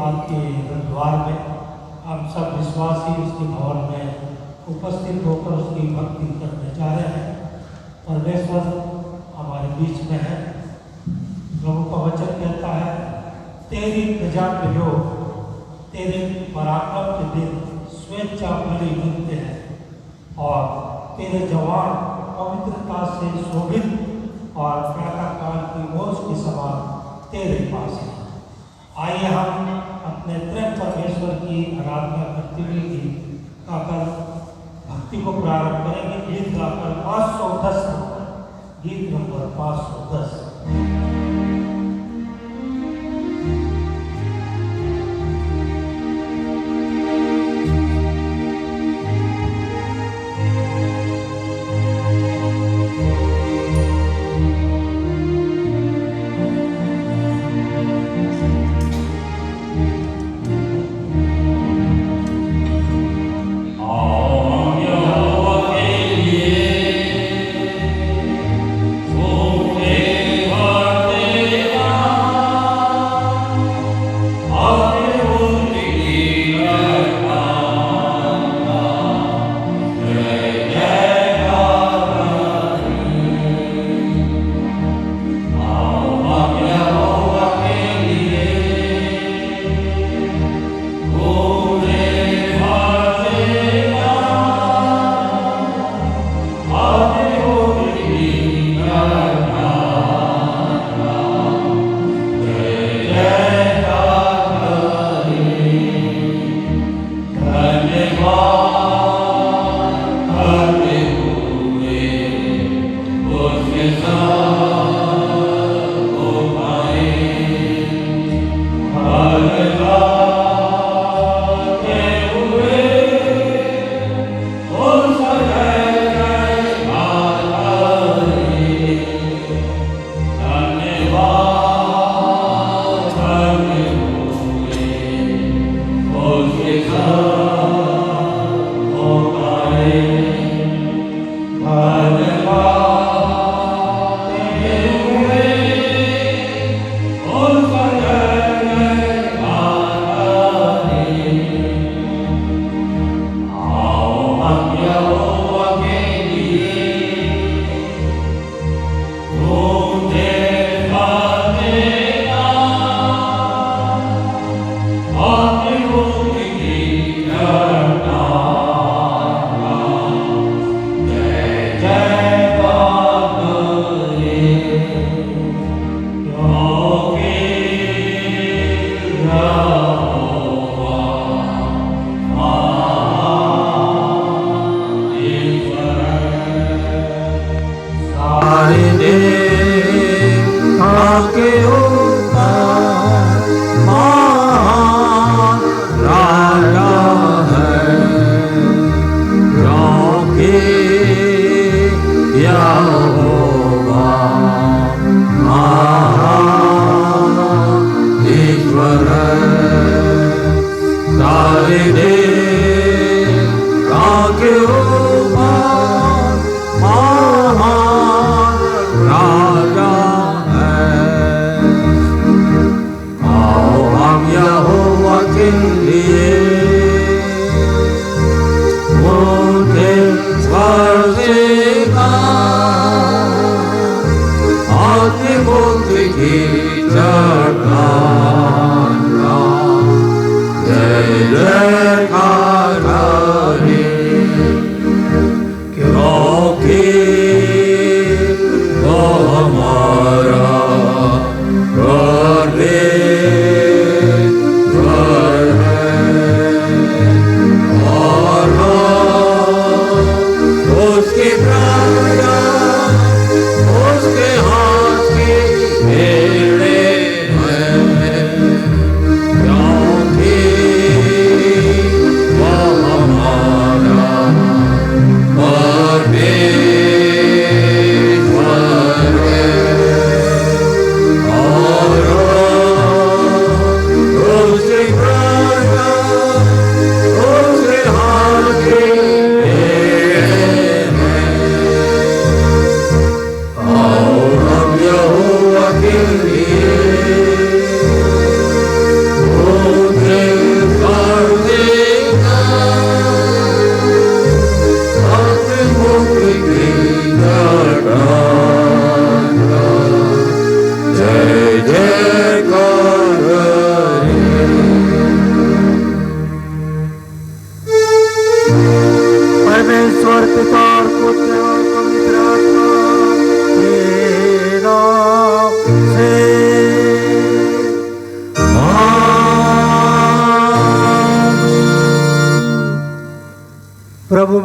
बात के द्वार में हम सब विश्वासी उसके भवन में उपस्थित होकर उसकी भक्ति करने जा रहे हैं। परमेश्वर हमारे बीच में है। प्रभु का वचन कहता है, तेरी प्रजा के लोग तेरे पराक्रम के दिन स्वेच्छा बलि मिलते हैं और तेरे जवान पवित्रता से शोभित और प्रातःकाल की ओस के समान तेरे पास है। आइए हम अपने प्रेम परमेश्वर की आराधना करते हुए गीत गाकर भक्ति को प्रारंभ करेंगे। गीत गाकर 510 नंबर, गीत नंबर 510।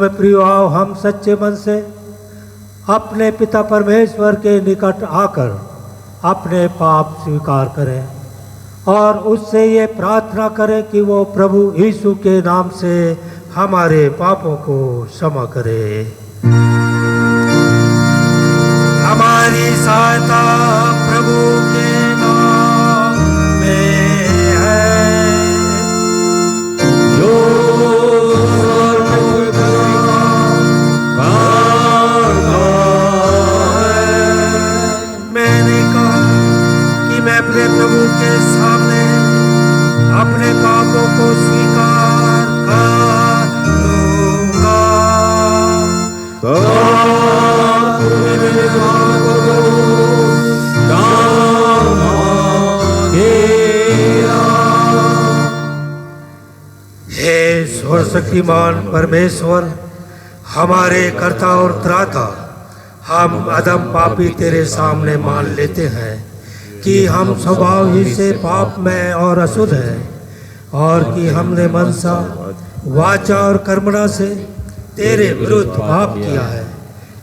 में प्रियो आओ हम सच्चे मन से अपने पिता परमेश्वर के निकट आकर अपने पाप स्वीकार करें और उससे ये प्रार्थना करें कि वो प्रभु यीशु के नाम से हमारे पापों को क्षमा करे। हमारी सहायता प्रभु के नाम में है जो मैंने कहा कि मैं अपने प्रभु के सामने अपने पापों को स्वीकार कर लूंगा। हे सर्वशक्तिमान परमेश्वर, हमारे कर्ता और त्राता, हम अदम पापी तेरे सामने मान लेते हैं कि हम स्वभाव ही से पाप में और अशुद्ध हैं और कि हमने मनसा वाचा और कर्मणा से तेरे विरुद्ध पाप किया है।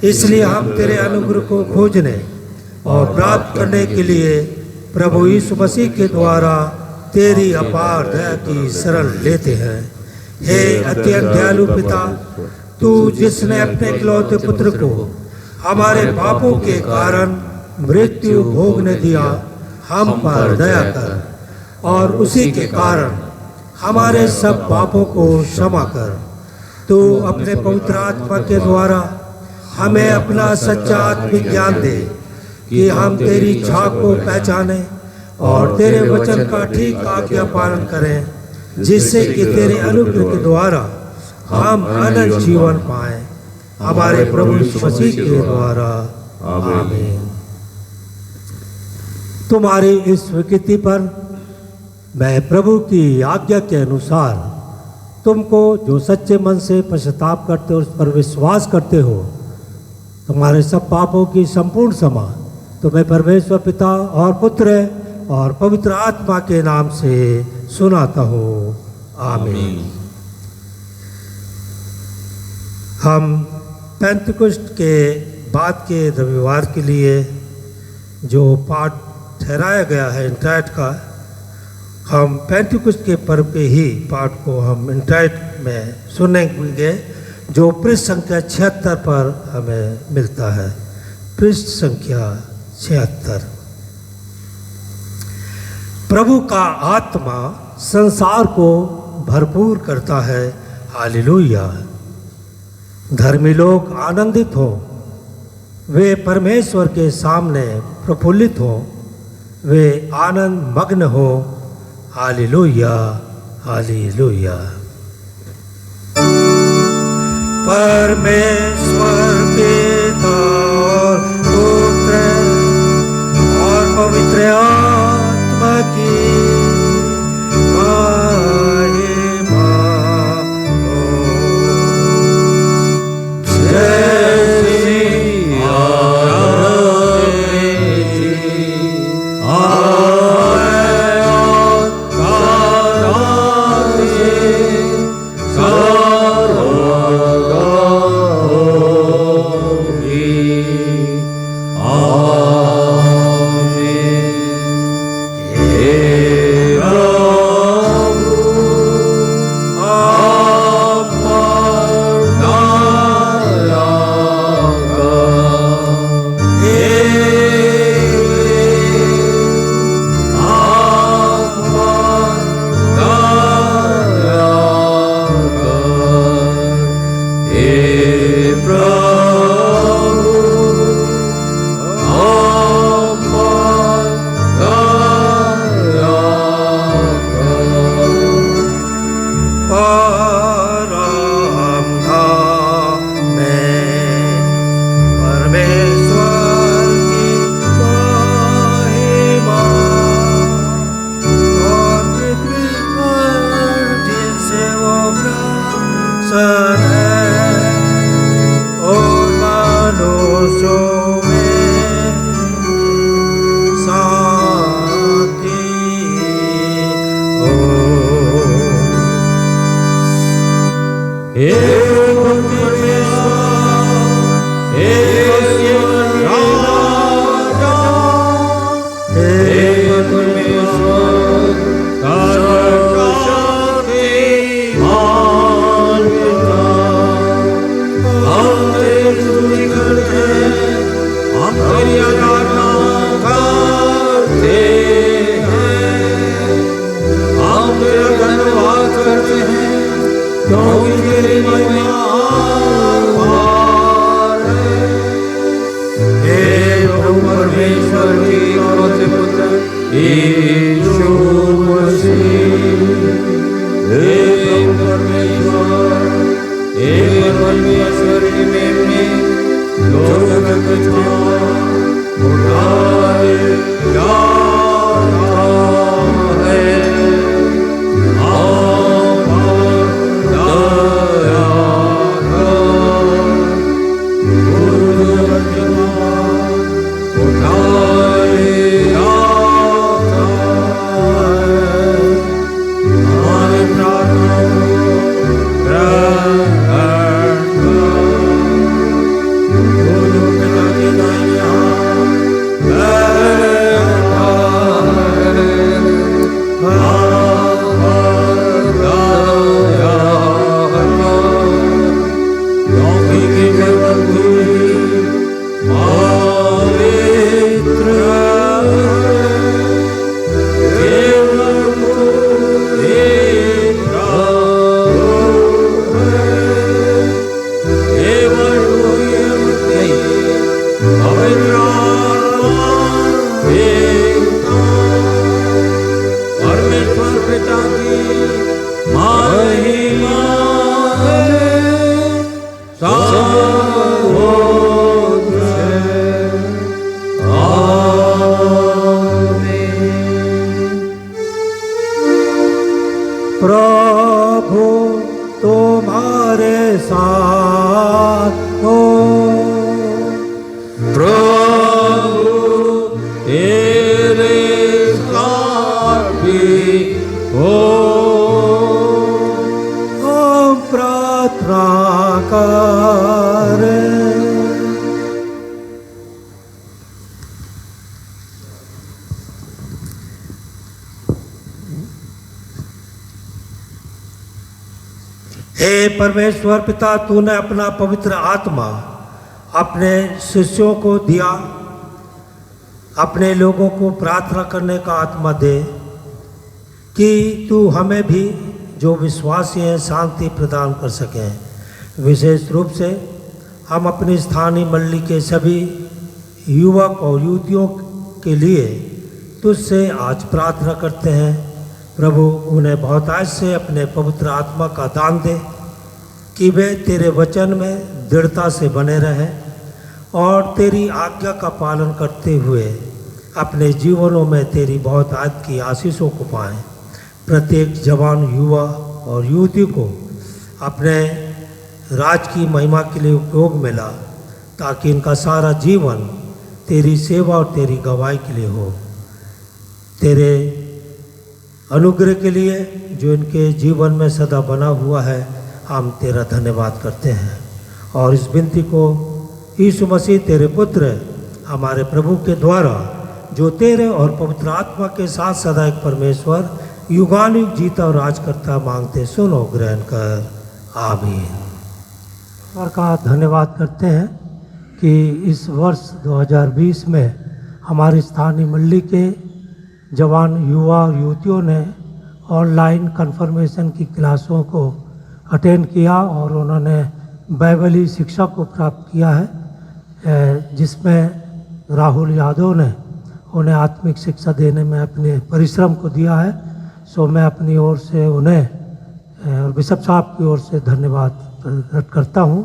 इसलिए हम तेरे अनुग्रह को खोजने और प्राप्त करने के लिए प्रभु यीशु मसीह के द्वारा तेरी अपार दया की शरण लेते हैं। हे अत्यंत दयालु पिता, तू जिसने अपने इकलौते पुत्र को हमारे पापों के कारण मृत्यु भोगने दिया, हम पर दया कर और उसी के कारण हमारे सब पापों को क्षमा कर। तू अपने पवित्र आत्मा के द्वारा हमें अपना सच्चा आत्मिक ज्ञान दे कि हम तेरी इच्छा को पहचाने और तेरे वचन का ठीक आज्ञा पालन करें, जिससे कि तेरे अनुग्रह के द्वारा हम अनंत जीवन पाएं। हमारे प्रभु यीशु मसीह के द्वारा आमीन। तुम्हारी इस स्वीकृति पर मैं प्रभु की आज्ञा के अनुसार तुमको जो सच्चे मन से पश्चाताप करते हो, उस पर विश्वास करते हो, तुम्हारे सब पापों की संपूर्ण क्षमा तुम्हें परमेश्वर पिता और पुत्र और पवित्र आत्मा के नाम से सुनाता हूँ। आमीन। हम पेंटेकोस्ट के बाद के रविवार के लिए जो पाठ ठहराया गया है इंटाइट का, हम पेंटेकोस्ट के पर्व के ही पाठ को हम इंटाइट में सुनेंगे, जो पृष्ठ संख्या 76 पर हमें मिलता है। पृष्ठ संख्या 76। प्रभु का आत्मा संसार को भरपूर करता है। हालेलुया। धर्मी लोग आनंदित हो, वे परमेश्वर के सामने प्रफुल्लित हो, वे आनंद मग्न हो। Hallelujah, hallelujah. परमेश्वर पिता और पुत्र और पवित्र आत्मा की महिमा हो। क्योंकि तेरी महिमा अपार है। हे प्रभु परमेश्वर की इकलौते पुत्र यीशु मसीह, हे प्रभु परमेश्वर, हे परमेश्वर की मेमने जो जगत को उठाए जाता है, आप दया कर। गुरु जगत को उठाए जाता है, हमारी प्रार्थना को ग्रहण कर। गुरु पिता के दाहिने हाथ बैठा है, आप दया कर। क्योंकि केवल तू ही पवित्र है, केवल तू ही प्रभु है, केवल तू ही पवित्र आत्मा पिता, परमेश्वर पिता की महिमा है सर्वोच्च है। आमीन। प्रभु तुम्हारे साथ हो, प्रभु तेरे साथ भी हो। हम प्रार्थना करें। हे परमेश्वर पिता, तूने अपना पवित्र आत्मा अपने शिष्यों को दिया, अपने लोगों को प्रार्थना करने का आत्मा दे कि तू हमें भी जो विश्वासी हैं शांति प्रदान कर सके। विशेष रूप से हम अपनी स्थानीय मंडली के सभी युवक और युवतियों के लिए तुझसे आज प्रार्थना करते हैं। प्रभु, उन्हें बहुतायत से अपने पवित्र आत्मा का दान दे कि वे तेरे वचन में दृढ़ता से बने रहें और तेरी आज्ञा का पालन करते हुए अपने जीवनों में तेरी बहुतायत की आशीषों को पाएं। प्रत्येक जवान युवा और युवती को अपने राज की महिमा के लिए उपयोग मिला, ताकि इनका सारा जीवन तेरी सेवा और तेरी गवाही के लिए हो। तेरे अनुग्रह के लिए जो इनके जीवन में सदा बना हुआ है, हम तेरा धन्यवाद करते हैं और इस विनती को यीशु मसीह तेरे पुत्र हमारे प्रभु के द्वारा, जो तेरे और पवित्र आत्मा के साथ सदा एक परमेश्वर युगानुयुग जीता और राज करता मांगते सुनो ग्रहण कर। आमीन। ईश्वर का धन्यवाद करते हैं कि इस वर्ष 2020 में हमारी स्थानीय मंडली के जवान युवा और युवतियों ने ऑनलाइन कन्फर्मेशन की क्लासों को अटेंड किया और उन्होंने बाइबली शिक्षा को प्राप्त किया है, जिसमें राहुल यादव ने उन्हें आत्मिक शिक्षा देने में अपने परिश्रम को दिया है। सो मैं अपनी ओर से उन्हें और बिशप साहब की ओर से धन्यवाद प्रकट करता हूं।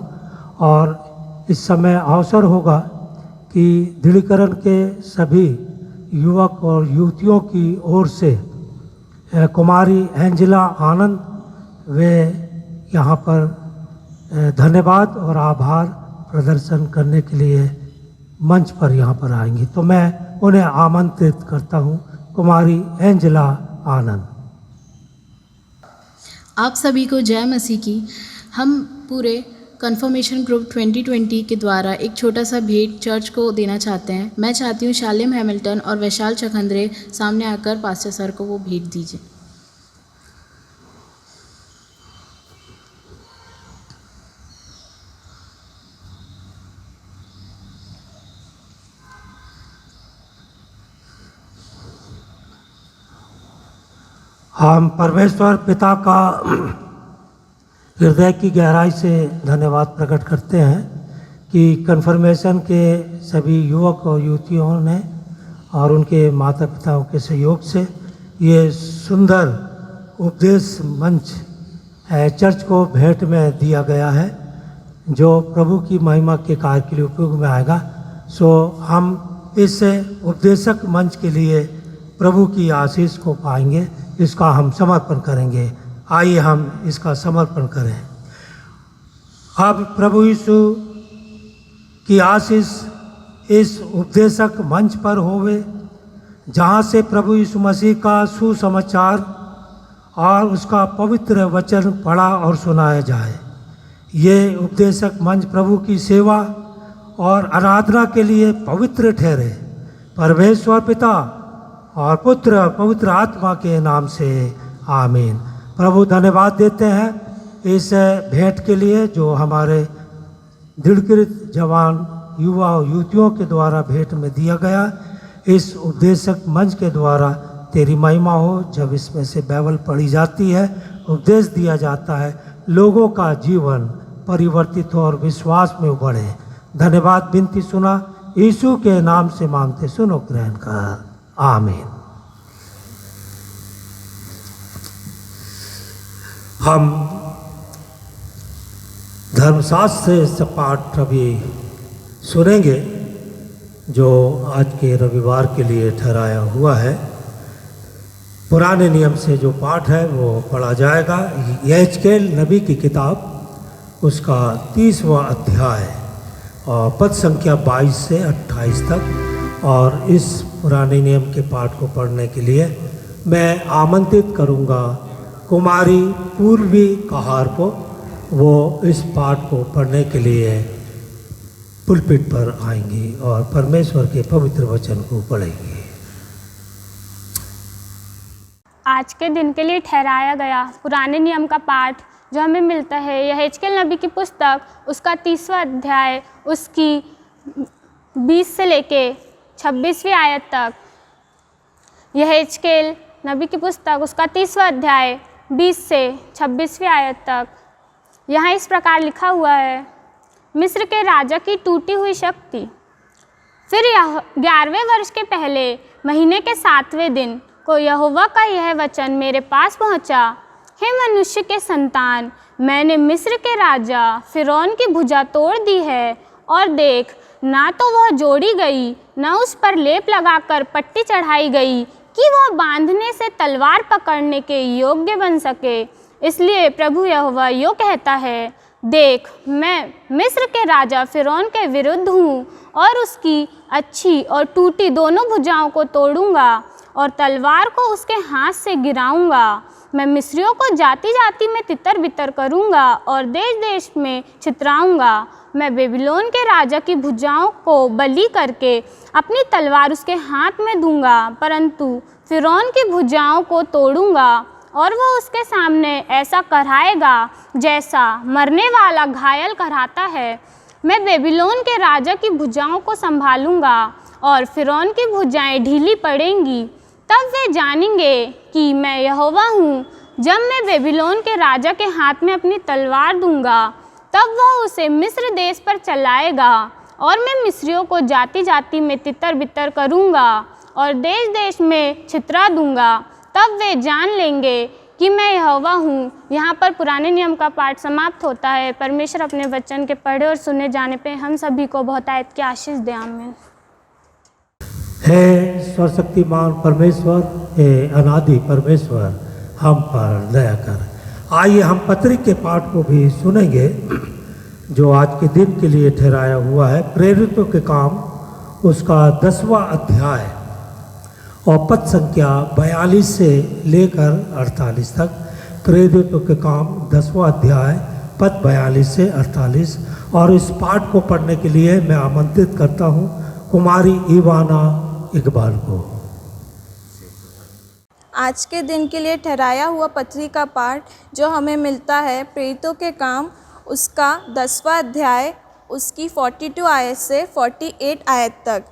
और इस समय अवसर होगा कि दृढ़ीकरण के सभी युवक और युवतियों की ओर से कुमारी एंजेला आनंद वे यहाँ पर धन्यवाद और आभार प्रदर्शन करने के लिए मंच पर यहाँ पर आएंगी, तो मैं उन्हें आमंत्रित करता हूँ। कुमारी एंजेला आनंद। आप सभी को जय मसीह की। हम पूरे कन्फर्मेशन ग्रुप 2020 के द्वारा एक छोटा सा भेंट चर्च को देना चाहते हैं। मैं चाहती हूँ शालेम हैमिल्टन और वैशाल चखंद्रे सामने आकर पास्टर सर को वो भेंट दीजिए। हम परमेश्वर पिता का हृदय की गहराई से धन्यवाद प्रकट करते हैं कि कन्फर्मेशन के सभी युवक और युवतियों ने और उनके माता पिताओं के सहयोग से ये सुंदर उपदेश मंच चर्च को भेंट में दिया गया है, जो प्रभु की महिमा के कार्य के लिए उपयोग में आएगा। सो हम इस उपदेशक मंच के लिए प्रभु की आशीष को पाएंगे, इसका हम समर्पण करेंगे। आइए हम इसका समर्पण करें। अब प्रभु यीशु की आशीष इस उपदेशक मंच पर होवे, जहाँ से प्रभु यीशु मसीह का सुसमाचार और उसका पवित्र वचन पढ़ा और सुनाया जाए। ये उपदेशक मंच प्रभु की सेवा और आराधना के लिए पवित्र ठहरे। परमेश्वर पिता और पुत्र और पवित्र आत्मा के नाम से आमीन। प्रभु धन्यवाद देते हैं इस भेंट के लिए जो हमारे दृढ़कृत जवान युवा और युवतियों के द्वारा भेंट में दिया गया। इस उपदेशक मंच के द्वारा तेरी महिमा हो। जब इसमें से बाइबल पढ़ी जाती है, उपदेश दिया जाता है, लोगों का जीवन परिवर्तित हो और विश्वास में उभरे। धन्यवाद विनती सुना, यीशु के नाम से मांगते सुनो ग्रहण कर, आमीन। हम धर्मशास्त्र से पाठ अभी सुनेंगे जो आज के रविवार के लिए ठहराया हुआ है। पुराने नियम से जो पाठ है वो पढ़ा जाएगा। यहेजकेल नबी की किताब, उसका 30वां अध्याय और पद संख्या 22 से 28 तक। और इस पुराने नियम के पाठ को पढ़ने के लिए मैं आमंत्रित करूंगा कुमारी पूर्वी कहार को, वो इस पाठ को पढ़ने के लिए पुलपिट पर आएंगी और परमेश्वर के पवित्र वचन को पढ़ेंगी। आज के दिन के लिए ठहराया गया पुराने नियम का पाठ जो हमें मिलता है यहेजकेल नबी की पुस्तक, उसका 30वां अध्याय, उसकी 20 से लेके 26वीं आयत तक। यहेजकेल नबी की पुस्तक, उसका 30वां अध्याय 20 से 26वीं आयत तक। यहाँ इस प्रकार लिखा हुआ है, मिस्र के राजा की टूटी हुई शक्ति। फिर 11वें वर्ष के पहले महीने के 7वें दिन को यहोवा का यह वचन मेरे पास पहुंचा, हे मनुष्य के संतान, मैंने मिस्र के राजा फिरौन की भुजा तोड़ दी है, और देख, ना तो वह जोड़ी गई, ना उस पर लेप लगाकर पट्टी चढ़ाई गई कि वह बांधने से तलवार पकड़ने के योग्य बन सके। इसलिए प्रभु यहोवा यो कहता है, देख, मैं मिस्र के राजा फिरौन के विरुद्ध हूँ और उसकी अच्छी और टूटी दोनों भुजाओं को तोड़ूंगा और तलवार को उसके हाथ से गिराऊंगा। मैं मिस्रियों को जाति जाति में तितर बितर करूंगा और देश देश में छितराऊंगा। मैं बेबीलोन के राजा की भुजाओं को बलि करके अपनी तलवार उसके हाथ में दूंगा, परंतु फिरौन की भुजाओं को तोड़ूंगा और वह उसके सामने ऐसा कराएगा जैसा मरने वाला घायल कराता है। मैं बेबीलोन के राजा की भुजाओं को संभालूंगा और फिरौन की भुजाएं ढीली पड़ेंगी। तब वे जानेंगे कि मैं यहोवा हूँ। जब मैं बेबीलोन के राजा के हाथ में अपनी तलवार दूंगा, तब वह उसे मिस्र देश पर चलाएगा और मैं मिस्रियों को जाति जाति में तितर बितर करूँगा और देश देश में छितरा दूंगा। तब वे जान लेंगे कि मैं यहोवा हूँ। यहाँ पर पुराने नियम का पाठ समाप्त होता है। परमेश्वर अपने वचन के पढ़े और सुने जाने पे हम सभी को बहुतायत की आशीष दे, आमीन। हे सर्वशक्तिमान परमेश्वर, हे अनादि परमेश्वर, हम पर दया कर। आइए हम पत्रिक के पाठ को भी सुनेंगे जो आज के दिन के लिए ठहराया हुआ है। प्रेरितों के काम, उसका 10वां अध्याय और पद संख्या 42 से लेकर 48 तक। प्रेरितों के काम 10वां अध्याय पद 42 से 48। और इस पाठ को पढ़ने के लिए मैं आमंत्रित करता हूँ कुमारी इवाना इकबाल को। आज के दिन के लिए ठहराया हुआ पत्री का पाठ जो हमें मिलता है प्रेरितों के काम, उसका 10वां अध्याय, उसकी 42 आयत से 48 आयत तक।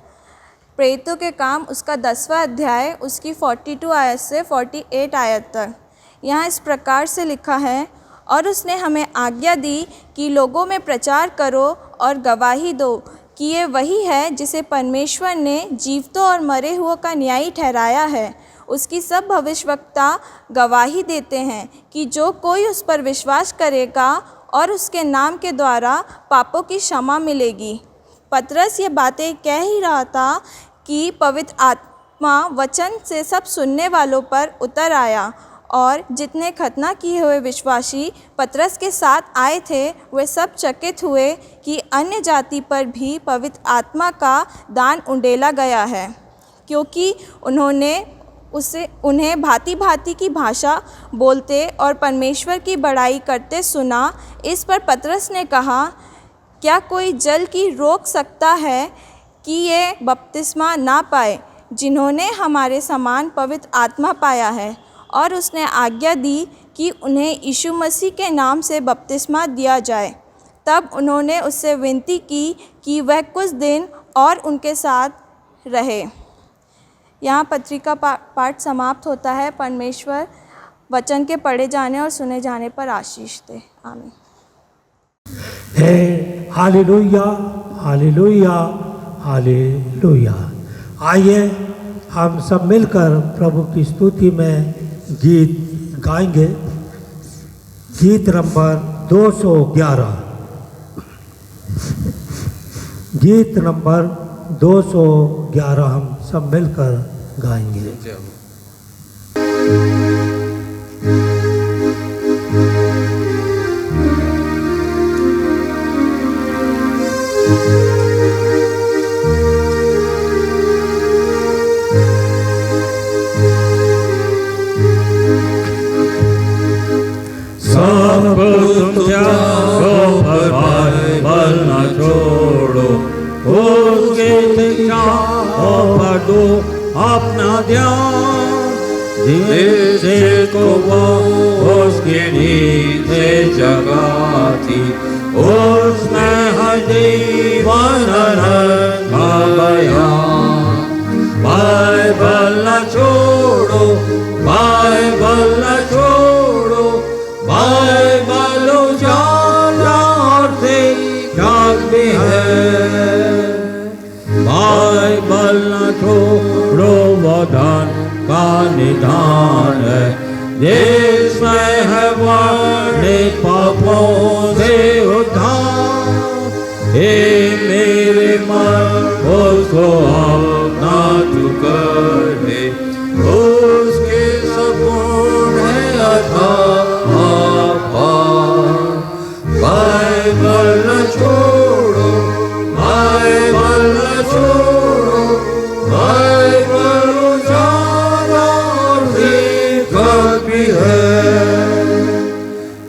प्रेरितों के काम, उसका 10वां अध्याय, उसकी 42 आयत से 48 आयत तक। यहाँ इस प्रकार से लिखा है, और उसने हमें आज्ञा दी कि लोगों में प्रचार करो और गवाही दो कि ये वही है जिसे परमेश्वर ने जीवतों और मरे हुओं का न्यायी ठहराया है। उसकी सब भविष्यवक्ता गवाही देते हैं कि जो कोई उस पर विश्वास करेगा और उसके नाम के द्वारा पापों की क्षमा मिलेगी। पतरस ये बातें कह ही रहा था कि पवित्र आत्मा वचन से सब सुनने वालों पर उतर आया, और जितने खतना किए हुए विश्वासी पतरस के साथ आए थे वे सब चकित हुए कि अन्य जाति पर भी पवित्र आत्मा का दान उंडेला गया है, क्योंकि उन्हें भांति भांति की भाषा बोलते और परमेश्वर की बड़ाई करते सुना। इस पर पतरस ने कहा, क्या कोई जल की रोक सकता है कि ये बपतिस्मा ना पाए जिन्होंने हमारे समान पवित्र आत्मा पाया है? और उसने आज्ञा दी कि उन्हें यीशु मसीह के नाम से बपतिस्मा दिया जाए। तब उन्होंने उससे विनती की कि वह कुछ दिन और उनके साथ रहे। यहाँ पत्री का पाठ समाप्त होता है। परमेश्वर वचन के पढ़े जाने और सुने जाने पर आशीष दे। आमीन। Hallelujah, hallelujah, hallelujah. आइए हम सब मिलकर प्रभु की स्तुति में गीत गाएंगे। गीत नंबर 211। गीत नंबर 211 हम सब मिलकर गाएंगे। सब तुम त्यागो पर बाइबल न छोड़ो, उसके शिक्षाओं पर दो अपना ध्यान, जिसको वो उसके नीचे जगाती, उसमें है जीवन का बयान। बाइबल न छोड़ो, बाइबल न छोड़ो, बाइबल उजाला और त्याग भी है। बाइबल न छोड़ो वचन का निधान है, जिसमें है वाणी पापों से उद्धार। हे मेरे मन उसको अपना तू कर दे, उसके सपूर्ण है अथाह पार। बाइबल न छोड़ो, बाइबल न छोड़ो, बाइबल उजाला और दिक्कत भी है।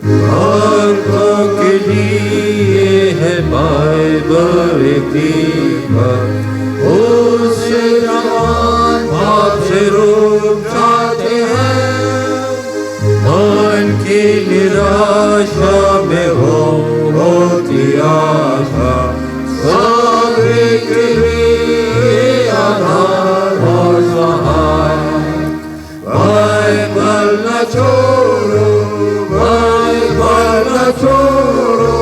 भक्तों के लिए है बाइबल एक दीपक, उससे जवान पाप से रूप जाते हैं। मन की निराशा में होती आशा, सभी के लिए आधार और सहाय। बाइबल न छोड़ो, बाइबल न छोड़ो,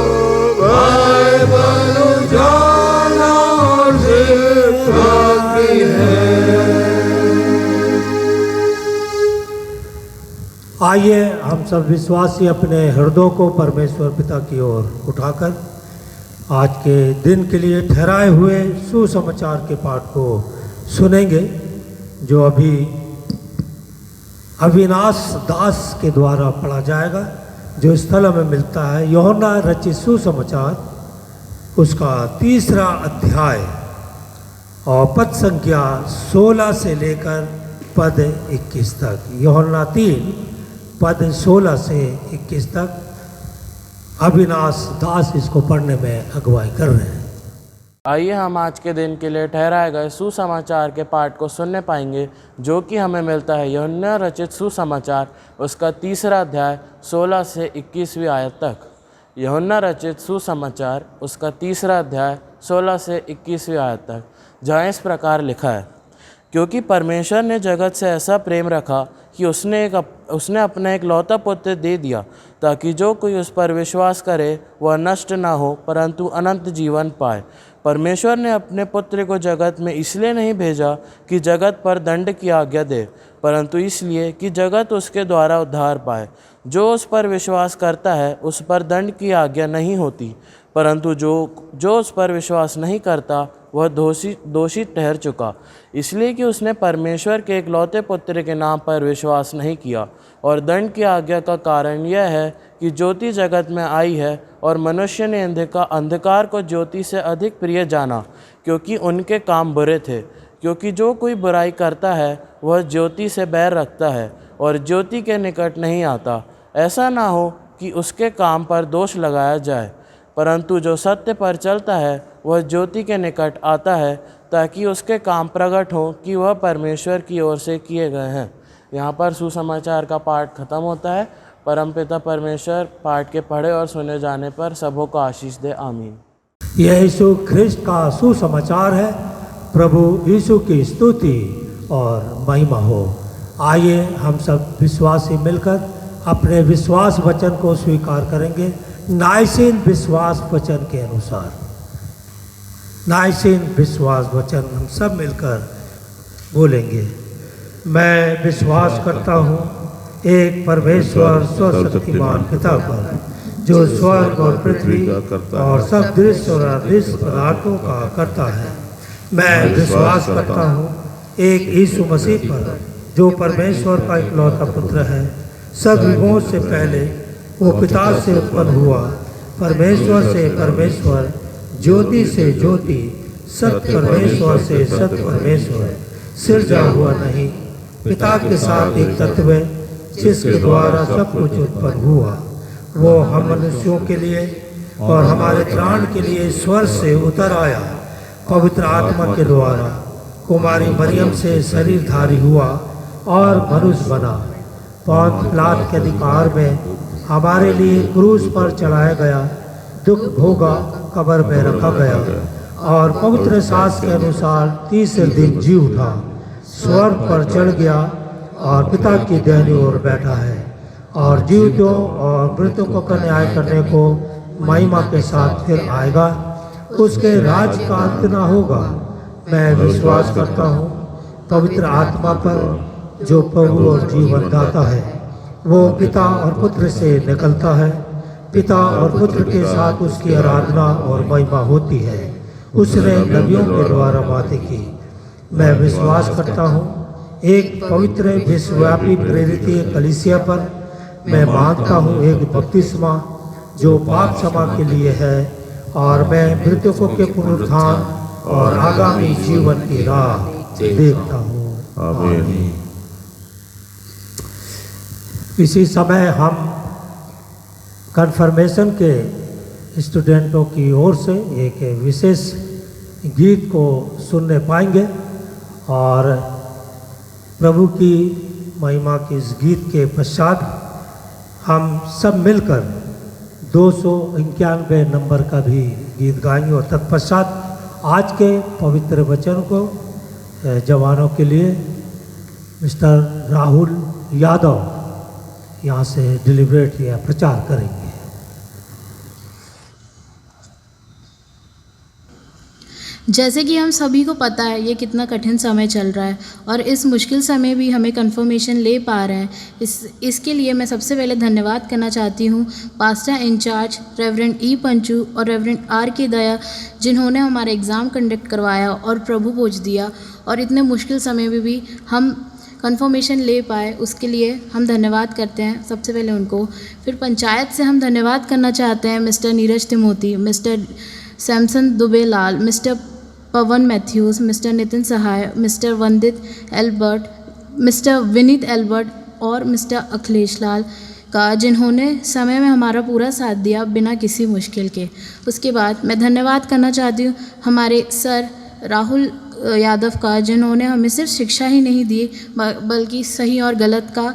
बाइबल उजाला और शिक्षा भी है। आइए हम सब विश्वासी अपने हृदयों को परमेश्वर पिता की ओर उठाकर आज के दिन के लिए ठहराए हुए सुसमाचार के पाठ को सुनेंगे, जो अभी अविनाश दास के द्वारा पढ़ा जाएगा, जो स्थल हमें मिलता है यूहन्ना रचित सुसमाचार, उसका 3 अध्याय और पद संख्या 16 से लेकर पद 21 तक। यूहन्ना 3 पद 16 से 21 तक अविनाश दास इसको पढ़ने में अगुवाई कर रहे हैं। आइए हम आज के दिन के लिए ठहराए गए सुसमाचार के पाठ को सुनने पाएंगे, जो कि हमें मिलता है यूहन्ना रचित सुसमाचार, उसका 3 अध्याय 16 से 21वीं आयत तक। यूहन्ना रचित सुसमाचार उसका 3 अध्याय 16 से 21वीं आयत तक, जहाँ इस प्रकार लिखा है, क्योंकि परमेश्वर ने जगत से ऐसा प्रेम रखा कि उसने अपना एक लौता पुत्र दे दिया, ताकि जो कोई उस पर विश्वास करे वह नष्ट ना हो परंतु अनंत जीवन पाए। परमेश्वर ने अपने पुत्र को जगत में इसलिए नहीं भेजा कि जगत पर दंड की आज्ञा दे, परंतु इसलिए कि जगत उसके द्वारा उद्धार पाए। जो उस पर विश्वास करता है उस पर दंड की आज्ञा नहीं होती, परंतु जो उस पर विश्वास नहीं करता वह दोषी ठहर चुका, इसलिए कि उसने परमेश्वर के एकलौते पुत्र के नाम पर विश्वास नहीं किया। और दंड की आज्ञा का कारण यह है कि ज्योति जगत में आई है और मनुष्य ने अंधकार को ज्योति से अधिक प्रिय जाना, क्योंकि उनके काम बुरे थे। क्योंकि जो कोई बुराई करता है वह ज्योति से बैर रखता है और ज्योति के निकट नहीं आता, ऐसा ना हो कि उसके काम पर दोष लगाया जाए। परंतु जो सत्य पर चलता है वह ज्योति के निकट आता है, ताकि उसके काम प्रकट हों कि वह परमेश्वर की ओर से किए गए हैं। यहाँ पर सुसमाचार का पाठ खत्म होता है। परमपिता परमेश्वर पाठ के पढ़े और सुने जाने पर सबों को आशीष दे। आमीन। यह यीशु ख्रिस्ट का सुसमाचार है। प्रभु यीशु की स्तुति और महिमा हो। आइए हम सब विश्वासी मिलकर अपने विश्वास वचन को स्वीकार करेंगे नाइसीन विश्वास वचन के अनुसार। नाइसीन विश्वास वचन हम सब मिलकर बोलेंगे। मैं विश्वास करता हूँ एक परमेश्वर सर्वशक्तिमान पिता पर, जो स्वर्ग और पृथ्वी और सब दृश्य और अदृश्य पदार्थों का करता है। मैं विश्वास करता हूँ एक यीशु मसीह पर, जो परमेश्वर का इकलौता पुत्र है। सब युगों से पहले वो पिता से उत्पन्न हुआ, परमेश्वर से परमेश्वर, ज्योति से ज्योति, सत्य परमेश्वर से सत्य परमेश्वर, सिरजा हुआ नहीं, पिता के साथ एक तत्व है, जिसके द्वारा सब कुछ उत्पन्न हुआ। वो हम मनुष्यों के लिए और हमारे त्राण के लिए स्वर्ग से उतर आया, पवित्र आत्मा के द्वारा कुमारी मरियम से शरीरधारी हुआ और मनुष्य बना। पौंत पिलात के अधिकार में हमारे लिए क्रूस पर चढ़ाया गया, दुख भोगा, कब्र में रखा गया और पवित्र शास्त्र के अनुसार तीसरे दिन जी उठा, स्वर्ग पर चढ़ गया और पिता की दाहिनी ओर बैठा है और जीवितों और मृतकों का न्याय करने को महिमा के साथ फिर आएगा। उसके राज का अंत न होगा। मैं विश्वास करता हूँ पवित्र आत्मा पर, जो प्रभु और जीवन दाता है। वो पिता और पुत्र से निकलता है, पिता और पुत्र के साथ उसकी आराधना और महिमा होती है। उसने नबियों के द्वारा बातें की। मैं विश्वास करता हूँ एक पवित्र विश्वव्यापी प्रेरित कलीसिया पर। मैं मानता हूँ एक बपतिस्मा जो पाप क्षमा के लिए है, और मैं मृतकों के पुनरुत्थान और आगामी जीवन की राह देखता हूँ। आमीन। इसी समय हम कन्फर्मेशन के स्टूडेंटों की ओर से एक विशेष गीत को सुनने पाएंगे और प्रभु की महिमा के इस गीत के पश्चात हम सब मिलकर 291 नंबर का भी गीत गाएंगे और तत्पश्चात आज के पवित्र वचन को जवानों के लिए मिस्टर राहुल यादव यहाँ से डिलीवरेट या प्रचार करेंगे। जैसे कि हम सभी को पता है ये कितना कठिन समय चल रहा है और इस मुश्किल समय भी हमें कंफर्मेशन ले पा रहे हैं। इसके लिए मैं सबसे पहले धन्यवाद करना चाहती हूँ पास्टर इंचार्ज रेवरेंड ई पंचू और रेवरेंड आर के दया, जिन्होंने हमारा एग्ज़ाम कंडक्ट करवाया और प्रभु भोज दिया और इतने मुश्किल समय में भी हम कंफर्मेशन ले पाए। उसके लिए हम धन्यवाद करते हैं सबसे पहले उनको। फिर पंचायत से हम धन्यवाद करना चाहते हैं mister Neeraj Timothy, mister Samson Dubey Lal, mister Pawan Matthews, mister Nitin Sahay, mister Vandit Albert, mister Vineet Albert और मिस्टर अखिलेश लाल का, जिन्होंने समय में हमारा पूरा साथ दिया बिना किसी मुश्किल के। उसके बाद मैं धन्यवाद करना चाहती हूँ हमारे सर राहुल यादव का, जिन्होंने हमें सिर्फ शिक्षा ही नहीं दी बल्कि सही और गलत का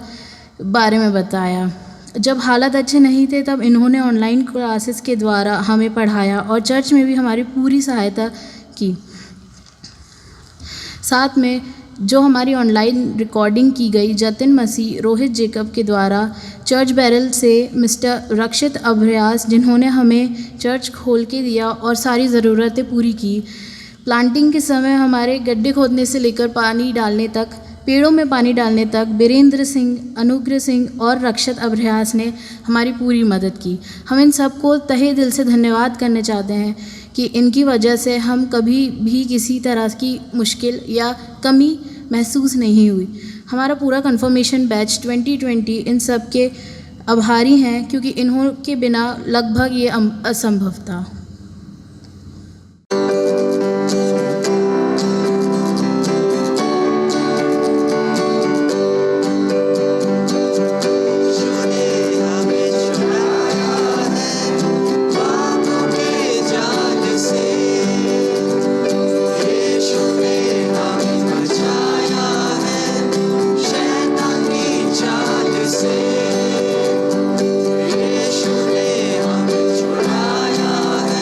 बारे में बताया। जब हालात अच्छे नहीं थे तब इन्होंने ऑनलाइन क्लासेस के द्वारा हमें पढ़ाया और चर्च में भी हमारी पूरी सहायता की। साथ में जो हमारी ऑनलाइन रिकॉर्डिंग की गई जतिन मसीह रोहित जेकब के द्वारा चर्च बैरल से मिस्टर रक्षित अभ्यास, जिन्होंने हमें चर्च खोल के दिया और सारी ज़रूरतें पूरी की। प्लांटिंग के समय हमारे गड्ढे खोदने से लेकर पानी डालने तक, पेड़ों में पानी डालने तक बीरेंद्र सिंह, अनुग्रह सिंह और रक्षित अभ्यास ने हमारी पूरी मदद की। हम इन सबको तहे दिल से धन्यवाद करना चाहते हैं कि इनकी वजह से हम कभी भी किसी तरह की मुश्किल या कमी महसूस नहीं हुई। हमारा पूरा कन्फर्मेशन बैच 2020 इन सब के आभारी हैं, क्योंकि इन्हों के बिना लगभग ये असंभव था। यीशु ने हमें छुड़ाया है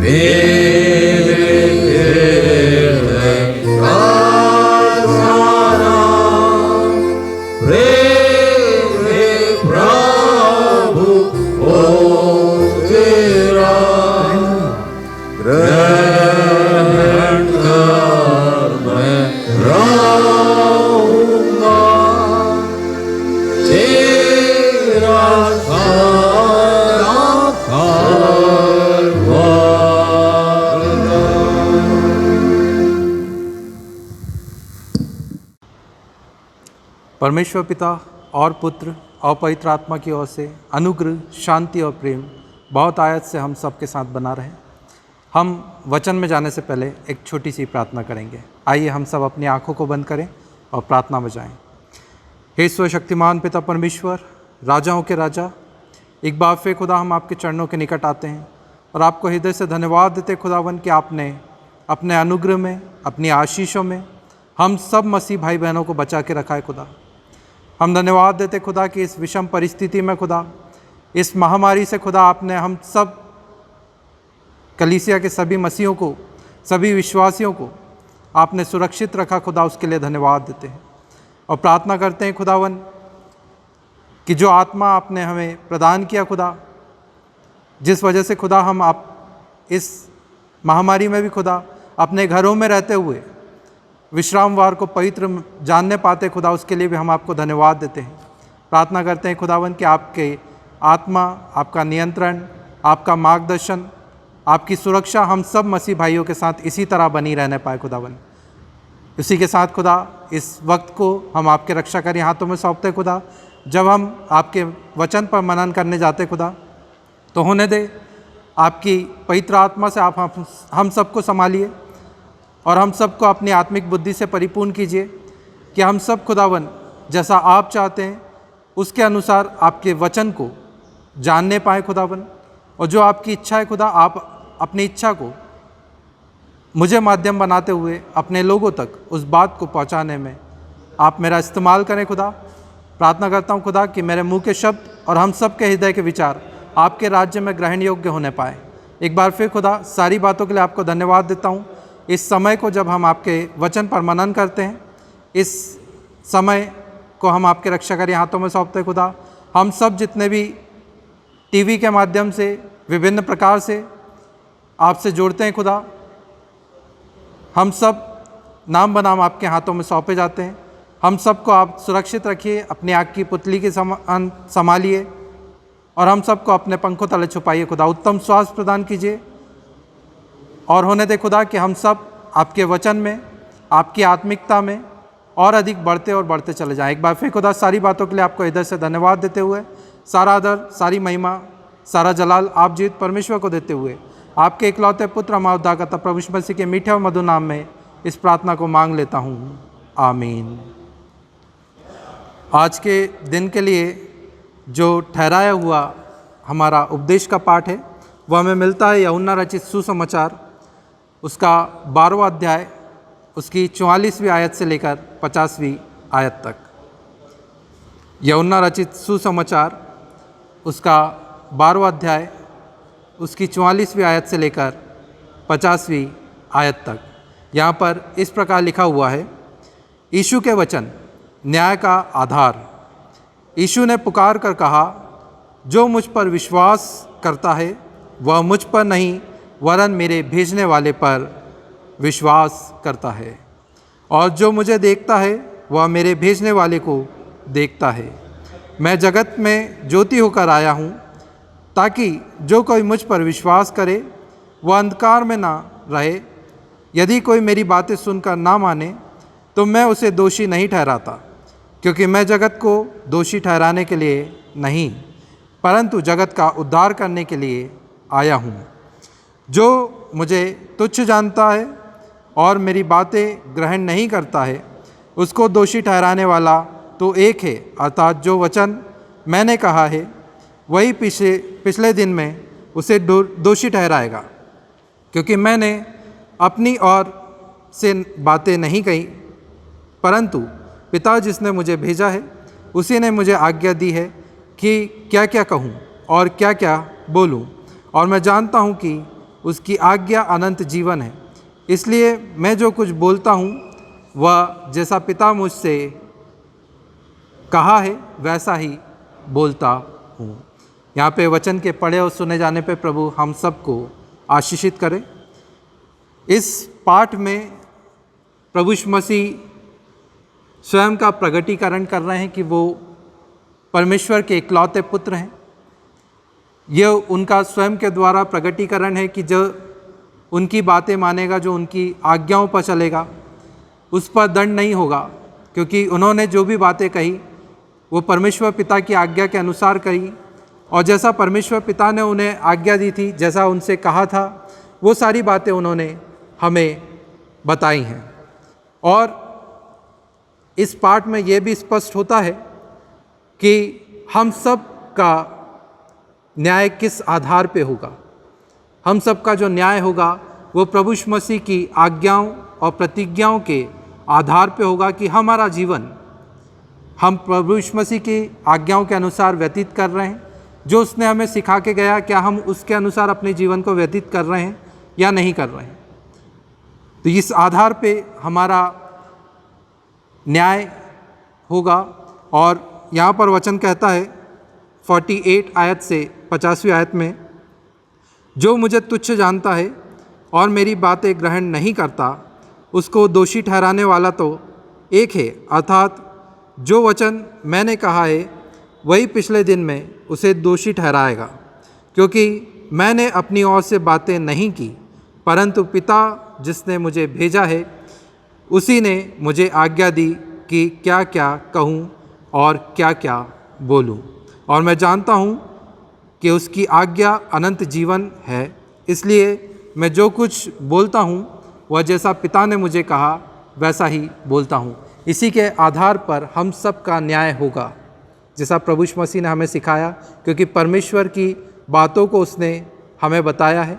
मेरे हृदय का सारा प्रेम है प्रभु ओ तेरा, ग्रहण कर मैं रहूंगा तेरा सारा परमेश्वर पिता और पुत्र और पवित्र आत्मा की ओर से अनुग्रह, शांति और प्रेम बहुत आयत से हम सबके साथ बना रहे। हम वचन में जाने से पहले एक छोटी सी प्रार्थना करेंगे। आइए हम सब अपनी आंखों को बंद करें और प्रार्थना बजाएं। हे सर्वशक्तिमान पिता परमेश्वर, राजाओं के राजा, एक बार फिर खुदा हम आपके चरणों के निकट आते हैं और आपको हृदय से धन्यवाद देते खुदावन कि आपने अपने अनुग्रह में, अपनी आशीषों में हम सब मसीह भाई बहनों को बचा के रखा है खुदा। हम धन्यवाद देते खुदा कि इस विषम परिस्थिति में खुदा, इस महामारी से खुदा आपने हम सब कलीसिया के सभी मसीहों को, सभी विश्वासियों को आपने सुरक्षित रखा खुदा, उसके लिए धन्यवाद देते हैं और प्रार्थना करते हैं खुदावन कि जो आत्मा आपने हमें प्रदान किया खुदा, जिस वजह से खुदा हम आप इस महामारी में भी खुदा अपने घरों में रहते हुए विश्रामवार को पवित्र जानने पाते खुदा, उसके लिए भी हम आपको धन्यवाद देते हैं। प्रार्थना करते हैं खुदावन कि आपके आत्मा, आपका नियंत्रण, आपका मार्गदर्शन, आपकी सुरक्षा हम सब मसीह भाइयों के साथ इसी तरह बनी रहने पाए खुदावन। इसी के साथ खुदा इस वक्त को हम आपके रक्षाकारी हाथों में सौंपते खुदा। जब हम आपके वचन पर मनन करने जाते खुदा, तो होने दे आपकी पवित्र आत्मा से आप हम सबको संभालिए और हम सबको अपनी आत्मिक बुद्धि से परिपूर्ण कीजिए कि हम सब खुदावन जैसा आप चाहते हैं उसके अनुसार आपके वचन को जानने पाए खुदावन, और जो आपकी इच्छा है खुदा, आप अपनी इच्छा को मुझे माध्यम बनाते हुए अपने लोगों तक उस बात को पहुंचाने में आप मेरा इस्तेमाल करें खुदा। प्रार्थना करता हूं खुदा कि मेरे मुंह के शब्द और हम सब के हृदय के विचार आपके राज्य में ग्रहण योग्य होने पाए। एक बार फिर खुदा सारी बातों के लिए आपको धन्यवाद देता हूं। इस समय को जब हम आपके वचन पर मनन करते हैं, इस समय को हम आपके रक्षाकारी हाथों में सौंपते हैं खुदा। हम सब जितने भी टीवी के माध्यम से विभिन्न प्रकार से आपसे जुड़ते हैं खुदा, हम सब नाम बनाम आपके हाथों में सौंपे जाते हैं। हम सबको आप सुरक्षित रखिए, अपनी आग की पुतली के संभालिए और हम सबको अपने पंखों तले छुपाइए खुदा। उत्तम स्वास्थ्य प्रदान कीजिए और होने दे खुदा कि हम सब आपके वचन में, आपकी आत्मिकता में और अधिक बढ़ते और बढ़ते चले जाएं। एक बार फिर खुदा सारी बातों के लिए आपको इधर से धन्यवाद देते हुए सारा आदर, सारी महिमा, सारा जलाल आप जीवित परमेश्वर को देते हुए आपके इकलौते पुत्र हमारे उद्धारकर्ता प्रभु यीशु मसीह के मीठे और मधुर नाम में इस प्रार्थना को मांग लेता हूँ, आमीन। आज के दिन के लिए जो ठहराया हुआ हमारा उपदेश का पाठ है वह हमें मिलता है यूहन्ना रचित सुसमाचार, उसका 12वां अध्याय, उसकी 44वीं आयत से लेकर 50वीं आयत तक। यूहन्ना रचित सुसमाचार, उसका 12वां अध्याय, उसकी 44वीं आयत से लेकर 50वीं आयत तक। यहाँ पर इस प्रकार लिखा हुआ है, यीशु के वचन न्याय का आधार। यीशु ने पुकार कर कहा, जो मुझ पर विश्वास करता है वह मुझ पर नहीं वरन मेरे भेजने वाले पर विश्वास करता है, और जो मुझे देखता है वह मेरे भेजने वाले को देखता है। मैं जगत में ज्योति होकर आया हूँ ताकि जो कोई मुझ पर विश्वास करे वह अंधकार में ना रहे। यदि कोई मेरी बातें सुनकर ना माने तो मैं उसे दोषी नहीं ठहराता, क्योंकि मैं जगत को दोषी ठहराने के लिए नहीं परंतु जगत का उद्धार करने के लिए आया हूँ। जो मुझे तुच्छ जानता है और मेरी बातें ग्रहण नहीं करता है उसको दोषी ठहराने वाला तो एक है, अर्थात जो वचन मैंने कहा है वही पिछले दिन में उसे दोषी ठहराएगा, क्योंकि मैंने अपनी ओर से बातें नहीं कही परंतु पिता जिसने मुझे भेजा है उसी ने मुझे आज्ञा दी है कि क्या क्या कहूँ और क्या क्या बोलूँ। और मैं जानता हूँ कि उसकी आज्ञा अनंत जीवन है। इसलिए मैं जो कुछ बोलता हूँ वह जैसा पिता मुझसे कहा है वैसा ही बोलता हूँ। यहाँ पे वचन के पढ़े और सुने जाने पे प्रभु हम सबको आशीषित करे। इस पाठ में प्रभु यीशु मसीह स्वयं का प्रगटीकरण कर रहे हैं कि वो परमेश्वर के इकलौते पुत्र हैं। यह उनका स्वयं के द्वारा प्रगटीकरण है कि जो उनकी बातें मानेगा, जो उनकी आज्ञाओं पर चलेगा, उस पर दंड नहीं होगा, क्योंकि उन्होंने जो भी बातें कही वो परमेश्वर पिता की आज्ञा के अनुसार कही, और जैसा परमेश्वर पिता ने उन्हें आज्ञा दी थी, जैसा उनसे कहा था, वो सारी बातें उन्होंने हमें बताई हैं। और इस पाठ में ये भी स्पष्ट होता है कि हम सब का न्याय किस आधार पे होगा। हम सब का जो न्याय होगा वो प्रभु यीशु मसीह की आज्ञाओं और प्रतिज्ञाओं के आधार पे होगा कि हमारा जीवन हम प्रभु यीशु मसीह की आज्ञाओं के अनुसार व्यतीत कर रहे हैं। जो उसने हमें सिखा के गया, क्या हम उसके अनुसार अपने जीवन को व्यतीत कर रहे हैं या नहीं कर रहे हैं। तो इस आधार पे हमारा न्याय होगा। और यहाँ पर वचन कहता है 48 आयत से 50वीं आयत में, जो मुझे तुच्छ जानता है और मेरी बातें ग्रहण नहीं करता, उसको दोषी ठहराने वाला तो एक है, अर्थात जो वचन मैंने कहा है वही पिछले दिन में उसे दोषी ठहराएगा, क्योंकि मैंने अपनी ओर से बातें नहीं की, परंतु पिता जिसने मुझे भेजा है उसी ने मुझे आज्ञा दी कि क्या क्या कहूँ और क्या क्या बोलूँ। और मैं जानता हूँ कि उसकी आज्ञा अनंत जीवन है, इसलिए मैं जो कुछ बोलता हूँ वह जैसा पिता ने मुझे कहा वैसा ही बोलता हूँ। इसी के आधार पर हम सब का न्याय होगा, जैसा प्रभु यीशु मसीह ने हमें सिखाया, क्योंकि परमेश्वर की बातों को उसने हमें बताया है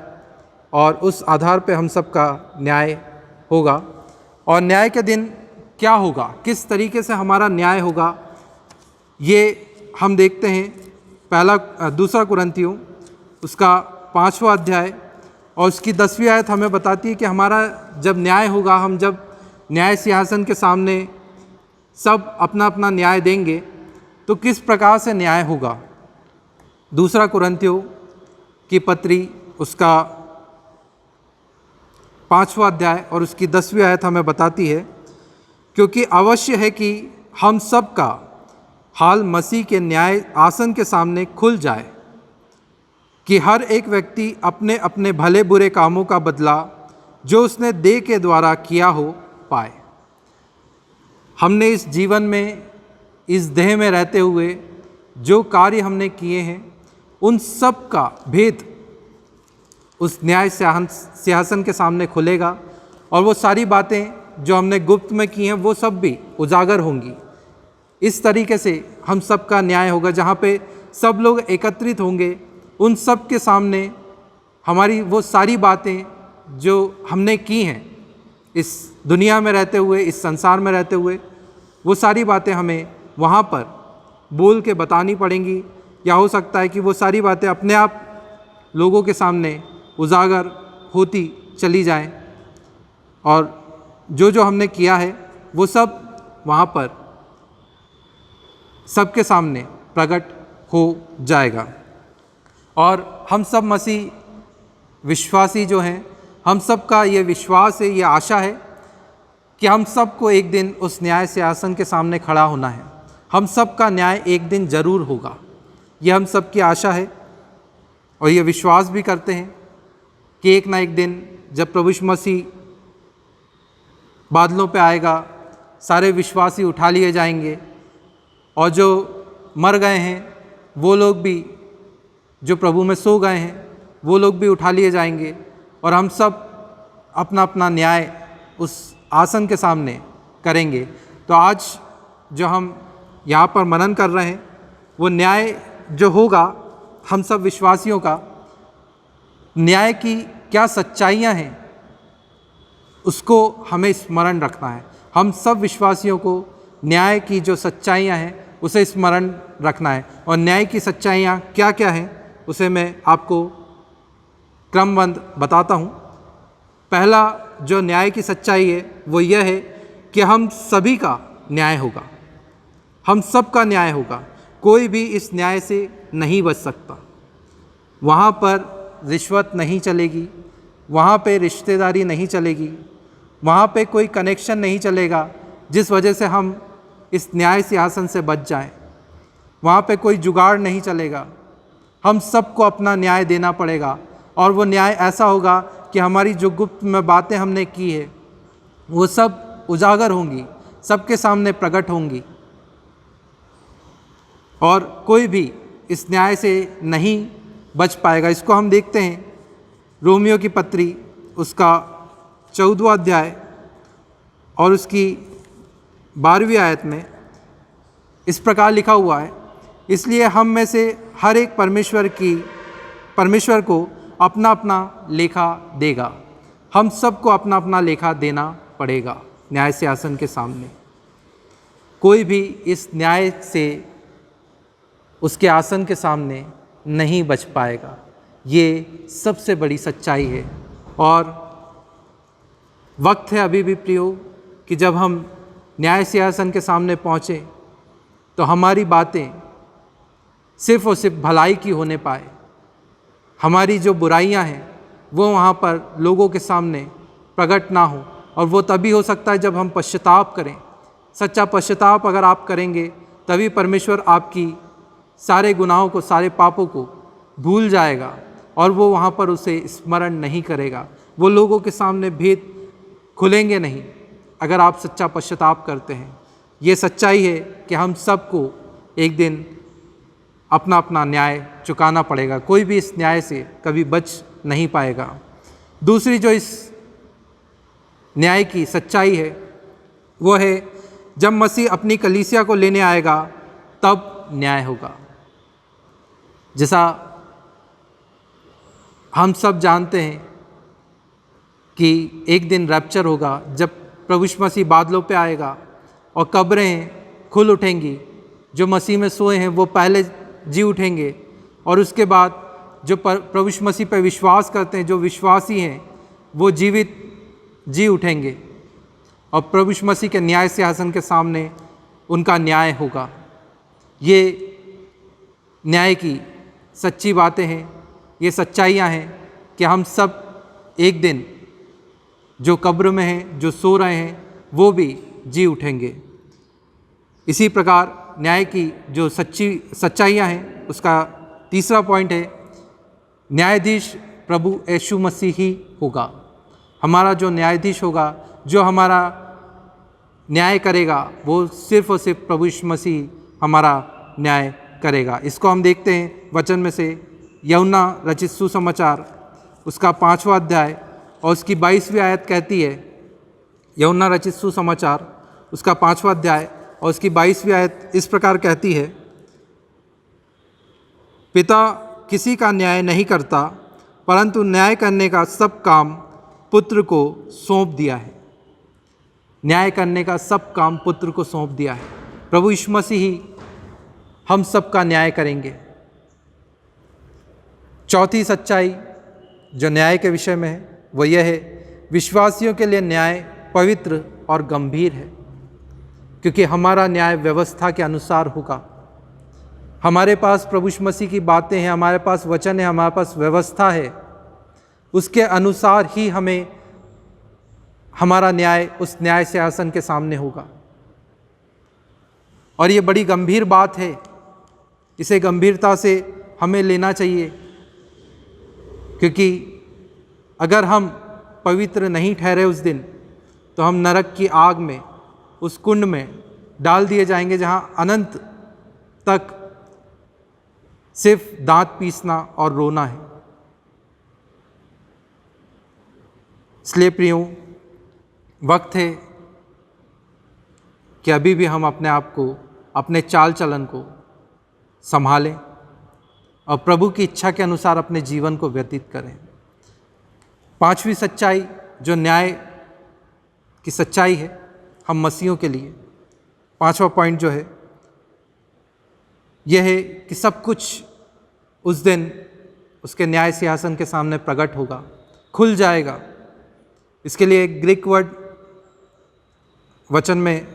और उस आधार पे हम सब का न्याय होगा। और न्याय के दिन क्या होगा, किस तरीके से हमारा न्याय होगा, ये हम देखते हैं। दूसरा कुरिन्थियों उसका 5वां अध्याय और उसकी 10वीं आयत हमें बताती है कि हमारा जब न्याय होगा, हम जब न्याय सिंहासन के सामने सब अपना अपना न्याय देंगे, तो किस प्रकार से न्याय होगा। दूसरा कुरिन्थियों की पत्री उसका 5वां अध्याय और उसकी 10वीं आयत हमें बताती है, क्योंकि अवश्य है कि हम सब का हाल मसीह के न्याय आसन के सामने खुल जाए, कि हर एक व्यक्ति अपने अपने भले बुरे कामों का बदला जो उसने देह के द्वारा किया हो पाए। हमने इस जीवन में, इस देह में रहते हुए जो कार्य हमने किए हैं, उन सब का भेद उस न्याय सिंहासन के सामने खुलेगा, और वो सारी बातें जो हमने गुप्त में की हैं वो सब भी उजागर होंगी। इस तरीके से हम सब का न्याय होगा, जहाँ पे सब लोग एकत्रित होंगे। उन सब के सामने हमारी वो सारी बातें जो हमने की हैं इस दुनिया में रहते हुए, इस संसार में रहते हुए, वो सारी बातें हमें वहाँ पर बोल के बतानी पड़ेंगी, या हो सकता है कि वो सारी बातें अपने आप लोगों के सामने उजागर होती चली जाएं, और जो जो हमने किया है वो सब वहाँ पर सबके सामने प्रकट हो जाएगा। और हम सब मसीह विश्वासी जो हैं, हम सब का ये विश्वास है, ये आशा है कि हम सब को एक दिन उस न्याय सिंहासन के सामने खड़ा होना है। हम सब का न्याय एक दिन ज़रूर होगा, ये हम सब की आशा है। और ये विश्वास भी करते हैं कि एक ना एक दिन जब प्रभु यीशु मसीह बादलों पे आएगा, सारे विश्वासी उठा लिए जाएंगे, और जो मर गए हैं वो लोग भी, जो प्रभु में सो गए हैं वो लोग भी उठा लिए जाएंगे, और हम सब अपना अपना न्याय उस आसन के सामने करेंगे। तो आज जो हम यहाँ पर मनन कर रहे हैं, वो न्याय जो होगा हम सब विश्वासियों का, न्याय की क्या सच्चाइयाँ हैं उसको हमें स्मरण रखना है। हम सब विश्वासियों को न्याय की जो सच्चाइयाँ हैं उसे स्मरण रखना है। और न्याय की सच्चाइयाँ क्या क्या हैं उसे मैं आपको क्रमबद्ध बताता हूँ। पहला जो न्याय की सच्चाई है वो यह है कि हम सभी का न्याय होगा, हम सब का न्याय होगा, कोई भी इस न्याय से नहीं बच सकता। वहाँ पर रिश्वत नहीं चलेगी, वहाँ पे रिश्तेदारी नहीं चलेगी, वहाँ पे कोई कनेक्शन नहीं चलेगा जिस वजह से हम इस न्याय सिंहासन से बच जाएं। वहाँ पे कोई जुगाड़ नहीं चलेगा। हम सबको अपना न्याय देना पड़ेगा और वो न्याय ऐसा होगा कि हमारी जो गुप्त में बातें हमने की है वो सब उजागर होंगी, सबके सामने प्रकट होंगी और कोई भी इस न्याय से नहीं बच पाएगा। इसको हम देखते हैं रोमियो की पत्री उसका 14वां अध्याय और उसकी 12वीं आयत में इस प्रकार लिखा हुआ है, इसलिए हम में से हर एक परमेश्वर को अपना अपना लेखा देगा। हम सबको अपना अपना लेखा देना पड़ेगा न्याय सिंहासन के सामने। कोई भी इस न्याय से उसके आसन के सामने नहीं बच पाएगा। ये सबसे बड़ी सच्चाई है और वक्त है अभी भी प्रियो कि जब हम न्याय सिंहासन के सामने पहुँचें तो हमारी बातें सिर्फ़ और सिर्फ भलाई की होने पाए। हमारी जो बुराइयां हैं वो वहाँ पर लोगों के सामने प्रकट ना हो, और वो तभी हो सकता है जब हम पश्चाताप करें। सच्चा पश्चाताप अगर आप करेंगे तभी परमेश्वर आपकी सारे गुनाहों को, सारे पापों को भूल जाएगा और वो वहाँ पर उसे स्मरण नहीं करेगा। वो लोगों के सामने भेद खुलेंगे नहीं अगर आप सच्चा पश्चाताप करते हैं। ये सच्चाई है कि हम सबको एक दिन अपना अपना न्याय चुकाना पड़ेगा। कोई भी इस न्याय से कभी बच नहीं पाएगा। दूसरी जो इस न्याय की सच्चाई है वो है जब मसीह अपनी कलीसिया को लेने आएगा तब न्याय होगा। जैसा हम सब जानते हैं कि एक दिन रैप्चर होगा जब प्रभु यीशु मसीह बादलों पे आएगा और कब्रें खुल उठेंगी। जो मसीह में सोए हैं वो पहले जी उठेंगे और उसके बाद जो प्रभु यीशु मसीह पर विश्वास करते हैं, जो विश्वासी हैं, वो जीवित जी उठेंगे और प्रभु यीशु मसीह के न्याय सिंहासन के सामने उनका न्याय होगा। ये न्याय की सच्ची बातें हैं, ये सच्चाइयाँ हैं कि हम सब एक दिन जो कब्र में हैं, जो सो रहे हैं, वो भी जी उठेंगे। इसी प्रकार न्याय की जो सच्चाइयाँ हैं उसका तीसरा पॉइंट है न्यायाधीश प्रभु यीशु मसीह ही होगा। हमारा जो न्यायाधीश होगा, जो हमारा न्याय करेगा, वो सिर्फ़ और सिर्फ प्रभु यीशु मसीह हमारा न्याय करेगा। इसको हम देखते हैं वचन में से यूहन्ना रचित सुसमाचार उसका 5वां अध्याय और उसकी 22वीं आयत कहती है। यूहन्ना रचित सुसमाचार उसका 5वां अध्याय और उसकी 22वीं आयत इस प्रकार कहती है, पिता किसी का न्याय नहीं करता परंतु न्याय करने का सब काम पुत्र को सौंप दिया है। न्याय करने का सब काम पुत्र को सौंप दिया है। प्रभु यीशु मसीह ही हम सब का न्याय करेंगे। चौथी सच्चाई जो न्याय के विषय में है वो यह है विश्वासियों के लिए न्याय पवित्र और गंभीर है, क्योंकि हमारा न्याय व्यवस्था के अनुसार होगा। हमारे पास प्रभु यीशु मसीह की बातें हैं, हमारे पास वचन है, हमारे पास व्यवस्था है, उसके अनुसार ही हमें हमारा न्याय उस न्याय सिंहासन के सामने होगा। और ये बड़ी गंभीर बात है, इसे गंभीरता से हमें लेना चाहिए, क्योंकि अगर हम पवित्र नहीं ठहरे उस दिन तो हम नरक की आग में, उस कुंड में डाल दिए जाएंगे जहाँ अनंत तक सिर्फ दांत पीसना और रोना है। इसलिए प्रियों, वक्त है कि अभी भी हम अपने आप को, अपने चाल चलन को संभालें और प्रभु की इच्छा के अनुसार अपने जीवन को व्यतीत करें। पांचवी सच्चाई जो न्याय की सच्चाई है हम मसीहियों के लिए, पांचवा पॉइंट जो है यह है कि सब कुछ उस दिन उसके न्याय सिंहासन के सामने प्रकट होगा, खुल जाएगा। इसके लिए एक ग्रीक वर्ड वचन में,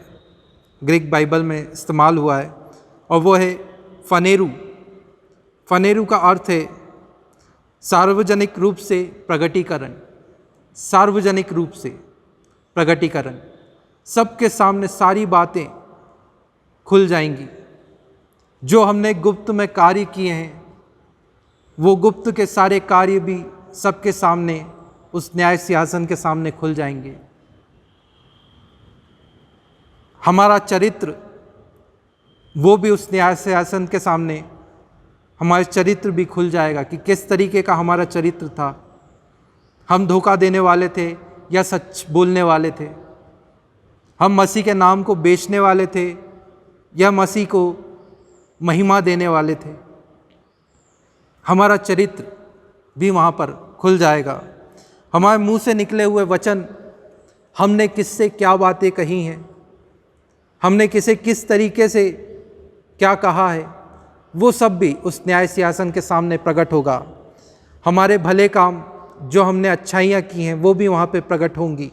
ग्रीक बाइबल में इस्तेमाल हुआ है और वो है फनेरू। फनेरू का अर्थ है सार्वजनिक रूप से प्रगटीकरण। सार्वजनिक रूप से प्रगटीकरण, सबके सामने सारी बातें खुल जाएंगी। जो हमने गुप्त में कार्य किए हैं वो गुप्त के सारे कार्य भी सबके सामने उस न्याय सिंहासन के सामने खुल जाएंगे। हमारा चरित्र वो भी उस न्याय सिंहासन के सामने, हमारे चरित्र भी खुल जाएगा कि किस तरीके का हमारा चरित्र था। हम धोखा देने वाले थे या सच बोलने वाले थे? हम मसीह के नाम को बेचने वाले थे या मसीह को महिमा देने वाले थे? हमारा चरित्र भी वहाँ पर खुल जाएगा। हमारे मुंह से निकले हुए वचन, हमने किससे क्या बातें कही हैं, हमने किसे किस तरीके से क्या कहा है, वो सब भी उस न्याय सिंहासन के सामने प्रकट होगा। हमारे भले काम, जो हमने अच्छाइयाँ की हैं, वो भी वहाँ पे प्रकट होंगी।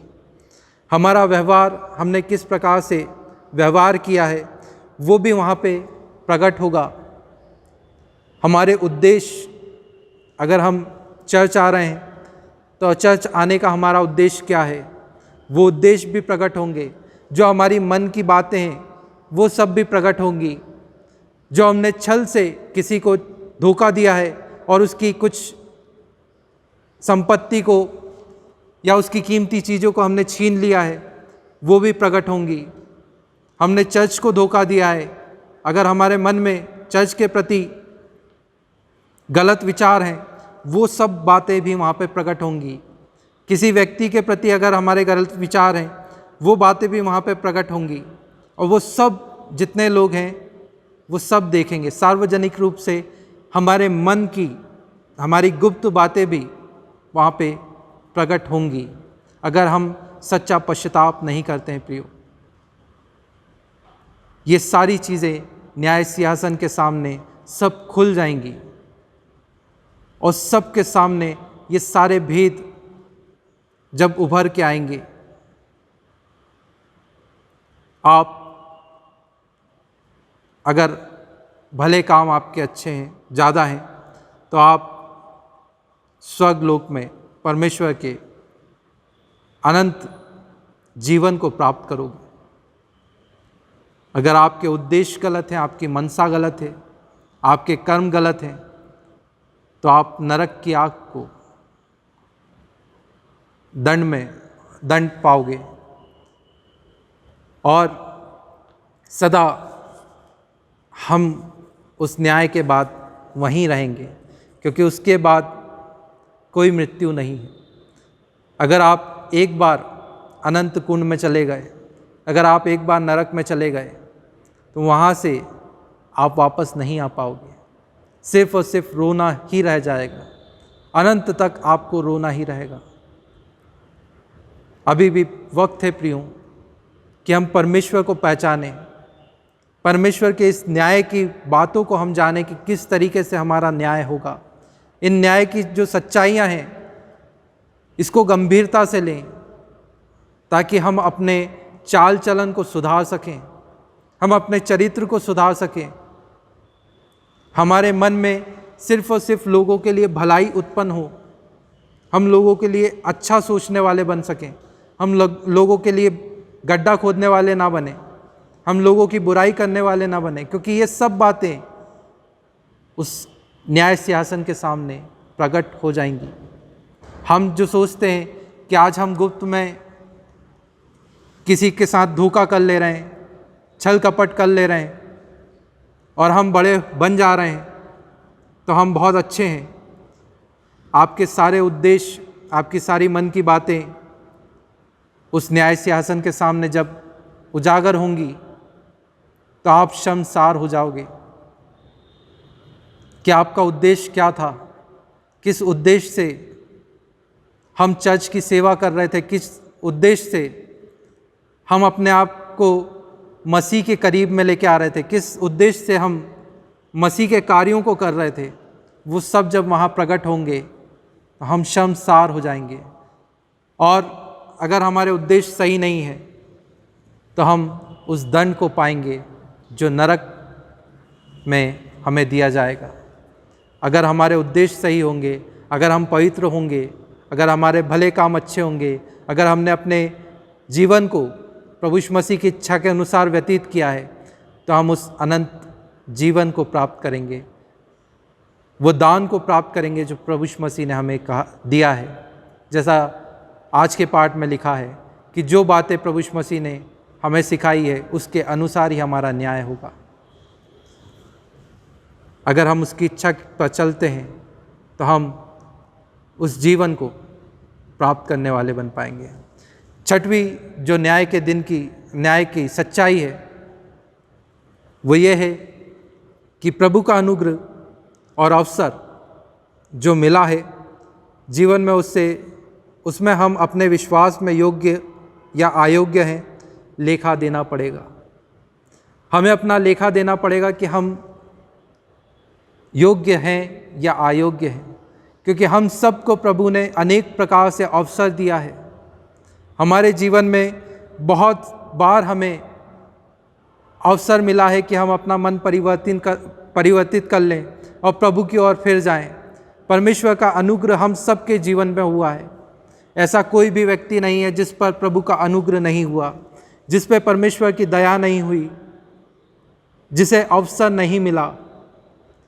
हमारा व्यवहार, हमने किस प्रकार से व्यवहार किया है, वो भी वहाँ पे प्रकट होगा। हमारे उद्देश्य, अगर हम चर्च आ रहे हैं तो चर्च आने का हमारा उद्देश्य क्या है, वो उद्देश्य भी प्रकट होंगे। जो हमारी मन की बातें हैं वो सब भी प्रकट होंगी। जो हमने छल से किसी को धोखा दिया है और उसकी कुछ संपत्ति को या उसकी कीमती चीज़ों को हमने छीन लिया है, वो भी प्रकट होंगी। हमने चर्च को धोखा दिया है, अगर हमारे मन में चर्च के प्रति गलत विचार हैं, वो सब बातें भी वहाँ पे प्रकट होंगी। किसी व्यक्ति के प्रति अगर हमारे गलत विचार हैं, वो बातें भी वहाँ पे प्रकट होंगी। और वो सब जितने लोग हैं वो सब देखेंगे। सार्वजनिक रूप से हमारे मन की, हमारी गुप्त बातें भी वहाँ पे प्रकट होंगी, अगर हम सच्चा पश्चाताप नहीं करते हैं प्रियो। ये सारी चीज़ें न्याय सिंहासन के सामने सब खुल जाएंगी और सबके सामने ये सारे भेद जब उभर के आएंगे, आप अगर भले काम आपके अच्छे हैं, ज़्यादा हैं, तो आप स्वर्गलोक में परमेश्वर के अनंत जीवन को प्राप्त करोगे। अगर आपके उद्देश्य गलत हैं, आपकी मनसा गलत है, आपके कर्म गलत हैं, तो आप नरक की आग को दंड पाओगे और सदा हम उस न्याय के बाद वहीं रहेंगे, क्योंकि उसके बाद कोई मृत्यु नहीं है। अगर आप एक बार अनंत कुंड में चले गए, अगर आप एक बार नरक में चले गए, तो वहाँ से आप वापस नहीं आ पाओगे। सिर्फ और सिर्फ रोना ही रह जाएगा, अनंत तक आपको रोना ही रहेगा। अभी भी वक्त है प्रियो कि हम परमेश्वर को पहचानें, परमेश्वर के इस न्याय की बातों को हम जानें कि किस तरीके से हमारा न्याय होगा। इन न्याय की जो सच्चाइयाँ हैं, इसको गंभीरता से लें, ताकि हम अपने चाल चलन को सुधार सकें, हम अपने चरित्र को सुधार सकें। हमारे मन में सिर्फ और सिर्फ लोगों के लिए भलाई उत्पन्न हो, हम लोगों के लिए अच्छा सोचने वाले बन सकें, हम लोगों के लिए गड्ढा खोदने वाले ना बने, हम लोगों की बुराई करने वाले ना बने, क्योंकि ये सब बातें उस न्याय सिंहासन के सामने प्रकट हो जाएंगी। हम जो सोचते हैं कि आज हम गुप्त में किसी के साथ धोखा कर ले रहे हैं, छल कपट कर ले रहे हैं और हम बड़े बन जा रहे हैं, तो हम बहुत अच्छे हैं। आपके सारे उद्देश्य, आपकी सारी मन की बातें उस न्याय सिंहासन के सामने जब उजागर होंगी, तो आप शर्मसार हो जाओगे कि आपका उद्देश्य क्या था, किस उद्देश्य से हम चर्च की सेवा कर रहे थे, किस उद्देश्य से हम अपने आप को मसीह के करीब में लेके आ रहे थे, किस उद्देश्य से हम मसीह के कार्यों को कर रहे थे। वो सब जब वहाँ प्रकट होंगे तो हम शर्मसार हो जाएंगे। और अगर हमारे उद्देश्य सही नहीं है तो हम उस दंड को पाएंगे जो नरक में हमें दिया जाएगा। अगर हमारे उद्देश्य सही होंगे, अगर हम पवित्र होंगे, अगर हमारे भले काम अच्छे होंगे, अगर हमने अपने जीवन को प्रभु यीशु मसीह की इच्छा के अनुसार व्यतीत किया है, तो हम उस अनंत जीवन को प्राप्त करेंगे, वो दान को प्राप्त करेंगे जो प्रभु यीशु मसीह ने हमें कहा दिया है। जैसा आज के पाठ में लिखा है कि जो बातें प्रभु यीशु मसीह ने हमें सिखाई है उसके अनुसार ही हमारा न्याय होगा। अगर हम उसकी इच्छा पर चलते हैं तो हम उस जीवन को प्राप्त करने वाले बन पाएंगे। छठवीं जो न्याय की सच्चाई है वो ये है कि प्रभु का अनुग्रह और अवसर जो मिला है जीवन में, उसमें हम अपने विश्वास में योग्य या अयोग्य हैं लेखा देना पड़ेगा। हमें अपना लेखा देना पड़ेगा कि हम योग्य हैं या अयोग्य हैं, क्योंकि हम सबको प्रभु ने अनेक प्रकार से अवसर दिया है। हमारे जीवन में बहुत बार हमें अवसर मिला है कि हम अपना मन परिवर्तित कर लें और प्रभु की ओर फिर जाएं। परमेश्वर का अनुग्रह हम सबके जीवन में हुआ है। ऐसा कोई भी व्यक्ति नहीं है जिस पर प्रभु का अनुग्रह नहीं हुआ, जिस पर परमेश्वर की दया नहीं हुई, जिसे अवसर नहीं मिला।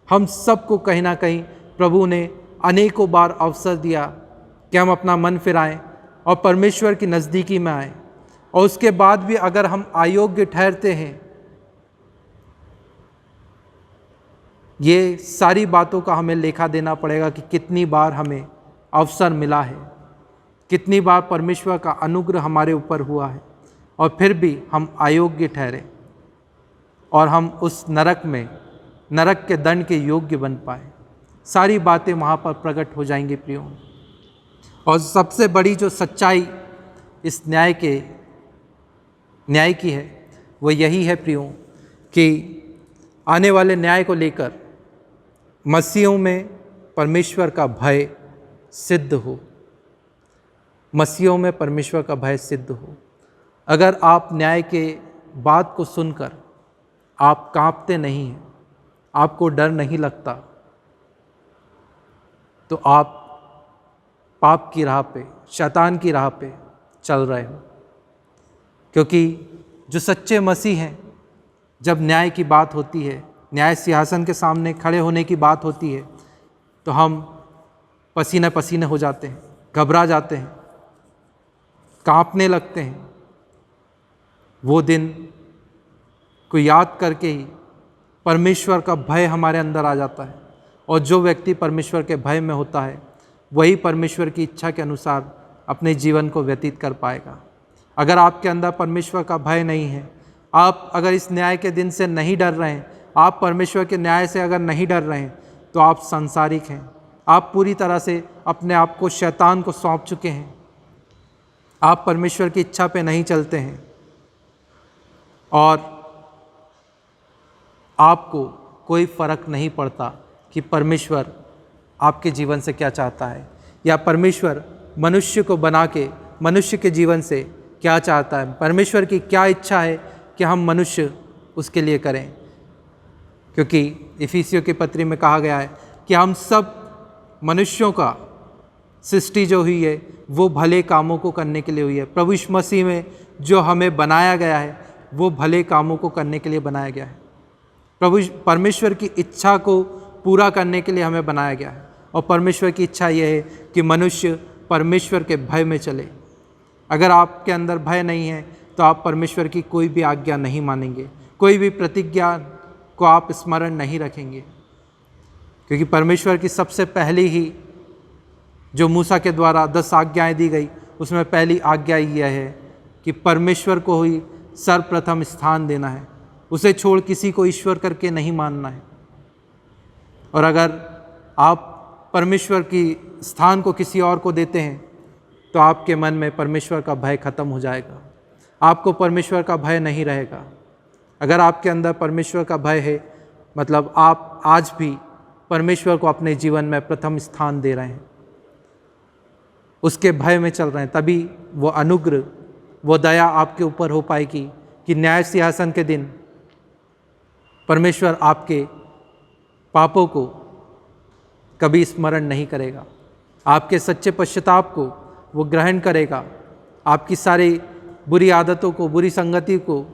हम सबको कहीं ना कहीं प्रभु ने अनेकों बार अवसर दिया कि हम अपना मन फिराएं और परमेश्वर की नज़दीकी में आएं। और उसके बाद भी अगर हम अयोग्य ठहरते हैं, ये सारी बातों का हमें लेखा देना पड़ेगा कि कितनी बार हमें अवसर मिला है, कितनी बार परमेश्वर का अनुग्रह हमारे ऊपर हुआ है और फिर भी हम अयोग्य ठहरे और हम उस नरक के दंड के योग्य बन पाए। सारी बातें वहाँ पर प्रकट हो जाएंगी प्रियो। और सबसे बड़ी जो सच्चाई इस न्याय की है वो यही है प्रियो कि आने वाले न्याय को लेकर मसीहों में परमेश्वर का भय सिद्ध हो। मसीहों में परमेश्वर का भय सिद्ध हो। अगर आप न्याय के बात को सुनकर आप कांपते नहीं हैं, आपको डर नहीं लगता, तो आप पाप की राह पे, शैतान की राह पे चल रहे हो। क्योंकि जो सच्चे मसीह हैं, जब न्याय की बात होती है, न्याय सिंहासन के सामने खड़े होने की बात होती है, तो हम पसीने पसीने हो जाते हैं, घबरा जाते हैं, कांपने लगते हैं। वो दिन को याद करके ही परमेश्वर का भय हमारे अंदर आ जाता है। और जो व्यक्ति परमेश्वर के भय में होता है वही परमेश्वर की इच्छा के अनुसार अपने जीवन को व्यतीत कर पाएगा। अगर आपके अंदर परमेश्वर का भय नहीं है, आप अगर इस न्याय के दिन से नहीं डर रहे हैं, आप परमेश्वर के न्याय से अगर नहीं डर रहे हैं, तो आप सांसारिक हैं। आप पूरी तरह से अपने आप को शैतान को सौंप चुके हैं। आप परमेश्वर की इच्छा पे नहीं चलते हैं और आपको कोई फ़र्क नहीं पड़ता कि परमेश्वर आपके जीवन से क्या चाहता है, या परमेश्वर मनुष्य को बना के मनुष्य के जीवन से क्या चाहता है, परमेश्वर की क्या इच्छा है कि हम मनुष्य उसके लिए करें। क्योंकि इफिसियों की पत्री में कहा गया है कि हम सब मनुष्यों का सृष्टि जो हुई है वो भले कामों को करने के लिए हुई है। प्रभु यीशु मसीह में जो हमें बनाया गया है वो भले कामों को करने के लिए बनाया गया है। परमेश्वर की इच्छा को पूरा करने के लिए हमें बनाया गया है। और परमेश्वर की इच्छा यह है कि मनुष्य परमेश्वर के भय में चले। अगर आपके अंदर भय नहीं है तो आप परमेश्वर की कोई भी आज्ञा नहीं मानेंगे, कोई भी प्रतिज्ञा को आप स्मरण नहीं रखेंगे। क्योंकि परमेश्वर की सबसे पहली ही जो मूसा के द्वारा 10 आज्ञाएं दी गई, उसमें पहली आज्ञा यह है कि परमेश्वर को ही सर्वप्रथम स्थान देना है, उसे छोड़ किसी को ईश्वर करके नहीं मानना है। और अगर आप परमेश्वर की स्थान को किसी और को देते हैं तो आपके मन में परमेश्वर का भय खत्म हो जाएगा, आपको परमेश्वर का भय नहीं रहेगा। अगर आपके अंदर परमेश्वर का भय है, मतलब आप आज भी परमेश्वर को अपने जीवन में प्रथम स्थान दे रहे हैं, उसके भय में चल रहे हैं, तभी वो अनुग्रह, वो दया आपके ऊपर हो पाएगी कि न्याय सिंहासन के दिन परमेश्वर आपके पापों को कभी स्मरण नहीं करेगा, आपके सच्चे पश्चाताप को वो ग्रहण करेगा, आपकी सारी बुरी आदतों को, बुरी संगति को,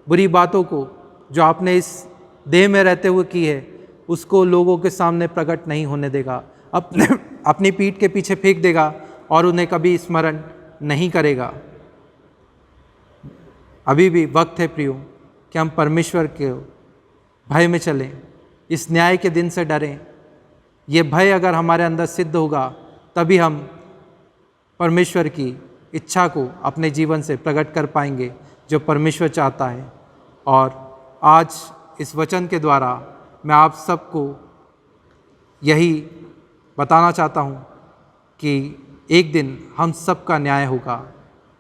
बुरी बातों को जो आपने इस देह में रहते हुए की है, उसको लोगों के सामने प्रकट नहीं होने देगा, अपनी पीठ के पीछे फेंक देगा और उन्हें कभी स्मरण नहीं करेगा। अभी भी वक्त है प्रियो कि हम परमेश्वर के भय में चलें, इस न्याय के दिन से डरें। ये भय अगर हमारे अंदर सिद्ध होगा तभी हम परमेश्वर की इच्छा को अपने जीवन से प्रकट कर पाएंगे जो परमेश्वर चाहता है। और आज इस वचन के द्वारा मैं आप सबको यही बताना चाहता हूँ कि एक दिन हम सबका न्याय होगा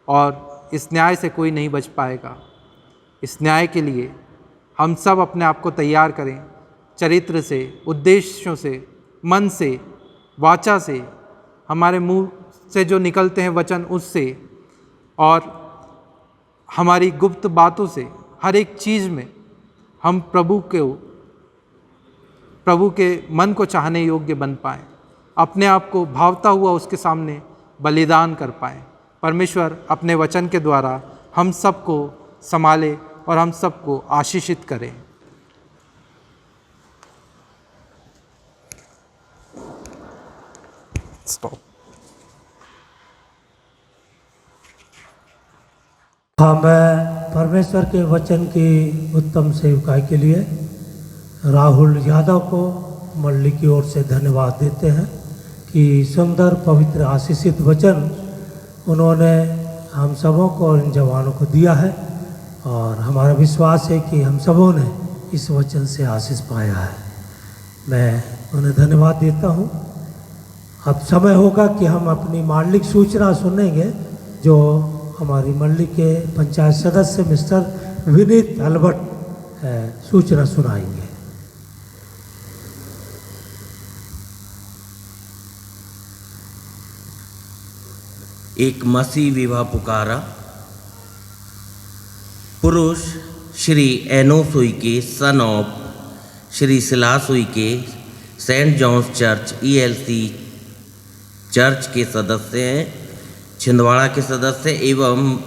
और इस न्याय से कोई नहीं बच पाएगा। इस न्याय के लिए हम सब अपने आप को तैयार करें, चरित्र से, उद्देश्यों से, मन से, वाचा से, हमारे मुंह से जो निकलते हैं वचन उससे, और हमारी गुप्त बातों से, हर एक चीज़ में हम प्रभु के मन को चाहने योग्य बन पाएँ, अपने आप को भावता हुआ उसके सामने बलिदान कर पाएँ। परमेश्वर अपने वचन के द्वारा हम सबको संभाले और हम सबको आशीषित करें। हाँ, मैं परमेश्वर के वचन की उत्तम सेवकाई के लिए राहुल यादव को मंडली की ओर से धन्यवाद देते हैं कि सुंदर, पवित्र, आशीषित वचन उन्होंने हम सबों को और इन जवानों को दिया है, और हमारा विश्वास है कि हम सबों ने इस वचन से आशीष पाया है। मैं उन्हें धन्यवाद देता हूँ। अब समय होगा कि हम अपनी मांडलिक सूचना सुनेंगे जो हमारी मंडली के पंचायत सदस्य मिस्टर विनीत अल्बर्ट सूचना सुनाएंगे। एक मसीह विवाह पुकारा। पुरुष Shri Enos Uikey, son of Shri Silas Uikey, Saint John's church ELC church के सदस्य हैं, छिंदवाड़ा के सदस्य, एवं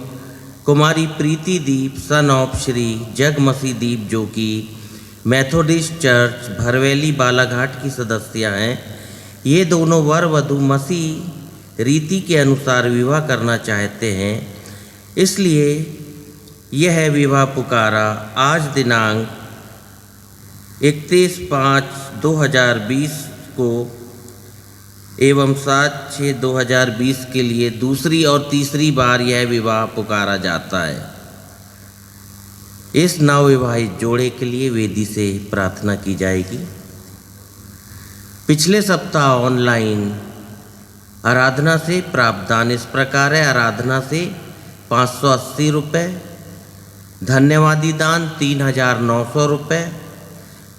कुमारी प्रीति दीप, सन ऑफ श्री जग मसीह दीप, जो कि मेथोडिस्ट चर्च भरवेली बालाघाट की सदस्या हैं। ये दोनों वर वधू मसीह रीति के अनुसार विवाह करना चाहते हैं, इसलिए यह विवाह पुकारा आज दिनांक 31/5/2020 को एवं 7/6/2020 के लिए दूसरी और तीसरी बार यह विवाह पुकारा जाता है। इस नवविवाहित जोड़े के लिए वेदी से प्रार्थना की जाएगी। पिछले सप्ताह ऑनलाइन आराधना से प्राप्त दान इस प्रकार है। आराधना से 580 रुपये, धन्यवादी दान 3900 रुपये,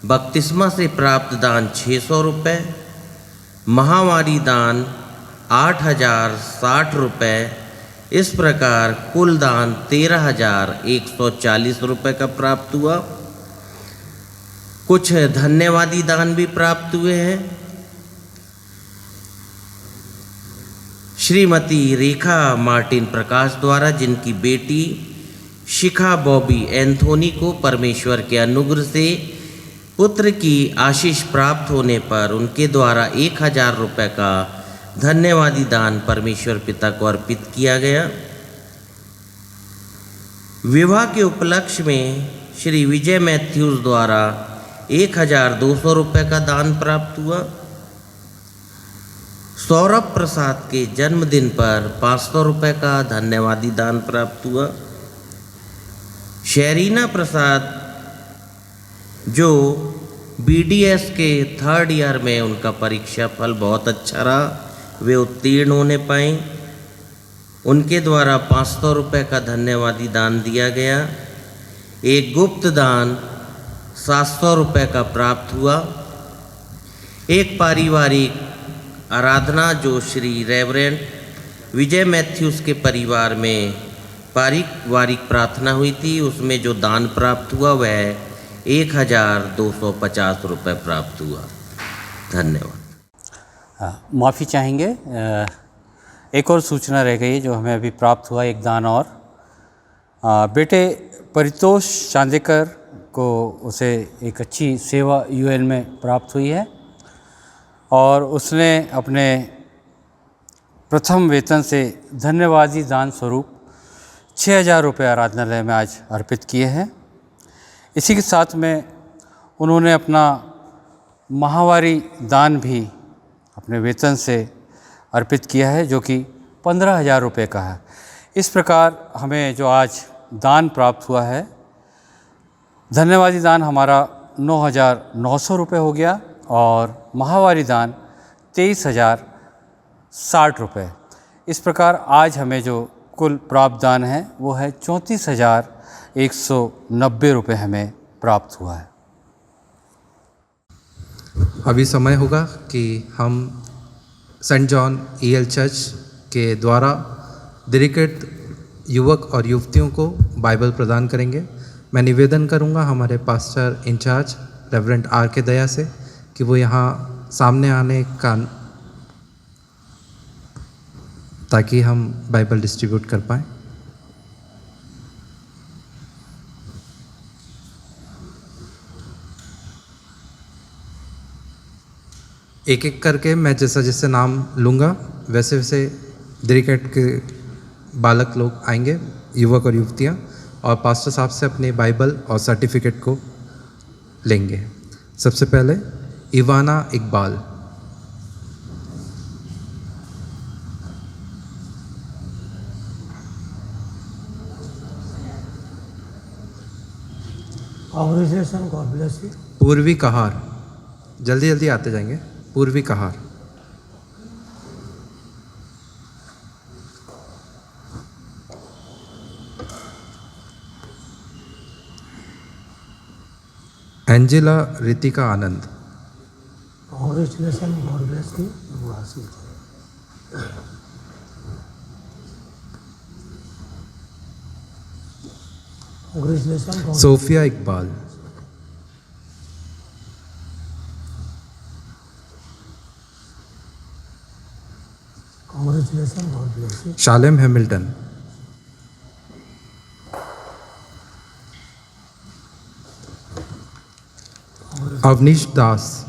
बपतिस्मा से प्राप्त दान 600 रुपये, महावारी दान 8060 रुपये। इस प्रकार कुल दान 13140 रुपये का प्राप्त हुआ। कुछ धन्यवादी दान भी प्राप्त हुए हैं। श्रीमती रेखा मार्टिन प्रकाश द्वारा, जिनकी बेटी शिखा बॉबी एंथोनी को परमेश्वर के अनुग्रह से पुत्र की आशीष प्राप्त होने पर उनके द्वारा 1000 रुपये का धन्यवादी दान परमेश्वर पिता को अर्पित किया गया। विवाह के उपलक्ष्य में श्री विजय मैथ्यूज द्वारा 1200 रुपये का दान प्राप्त हुआ। सौरभ प्रसाद के जन्मदिन पर 500 रुपये का धन्यवादी दान प्राप्त हुआ। शरीना प्रसाद, जो BDS के 3rd ईयर में उनका परीक्षा फल बहुत अच्छा रहा, वे उत्तीर्ण होने पाए, उनके द्वारा 500 रुपये का धन्यवादी दान दिया गया। एक गुप्त दान 700 रुपये का प्राप्त हुआ। एक पारिवारिक आराधना जो श्री रेवरेंड विजय मैथ्यूस के परिवार में पारिवारिक प्रार्थना हुई थी, उसमें जो दान प्राप्त हुआ वह 1250 रुपये प्राप्त हुआ। धन्यवाद। माफ़ी चाहेंगे, एक और सूचना रह गई जो हमें अभी प्राप्त हुआ, एक दान और। बेटे परितोष चांदेकर को उसे एक अच्छी सेवा यूएन में प्राप्त हुई है और उसने अपने प्रथम वेतन से धन्यवादी दान स्वरूप 6000 रुपये आराधनालय में आज अर्पित किए हैं। इसी के साथ में उन्होंने अपना माहवारी दान भी अपने वेतन से अर्पित किया है जो कि 15,000 रुपये का है। इस प्रकार हमें जो आज दान प्राप्त हुआ है, धन्यवादी दान हमारा 9,900 रुपये हो गया और माहवारी दान 23,060 रुपये। इस प्रकार आज हमें जो कुल प्राप्त दान है वो है 34,190 रुपये हमें प्राप्त हुआ है। अभी समय होगा कि हम सेंट जॉन ईएल चर्च के द्वारा दिरिकेट युवक और युवतियों को बाइबल प्रदान करेंगे। मैं निवेदन करूंगा हमारे पास्टर इंचार्ज रेवरेंड आर के दया से कि वो यहाँ सामने आने का, ताकि हम बाइबल डिस्ट्रीब्यूट कर पाएँ। एक एक करके मैं जैसा जैसे नाम लूँगा वैसे वैसे दिरिकेट के बालक लोग आएंगे, युवक और युवतियाँ, और पास्टर साहब से अपने बाइबल और सर्टिफिकेट को लेंगे। सबसे पहले Ivana Iqbal, congratulation, God bless you. Purvi Kahar, जल्दी जल्दी आते जाएंगे। Purvi Kahar, Angela Ritika Anand, congratulation, God bless you. Congratulation, Sophia Iqbal, congratulation, God bless you. Shalem Hamilton, Avneesh Das,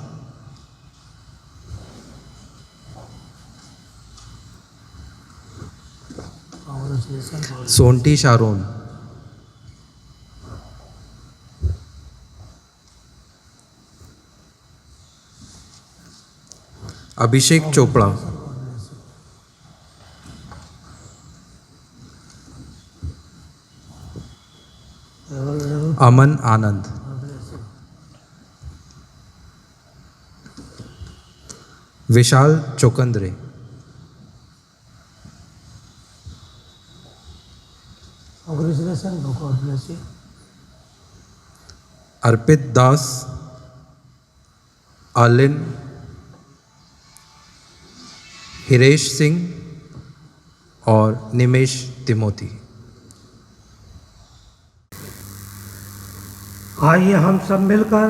Sonti Sharon, Abhishek Chopra, Aman Anand, Vishal Chaukandre, congratulation, God bless you. Arpit Das, Alin, Hiresh Singh और निमेश तिमोती। आइए हम सब मिलकर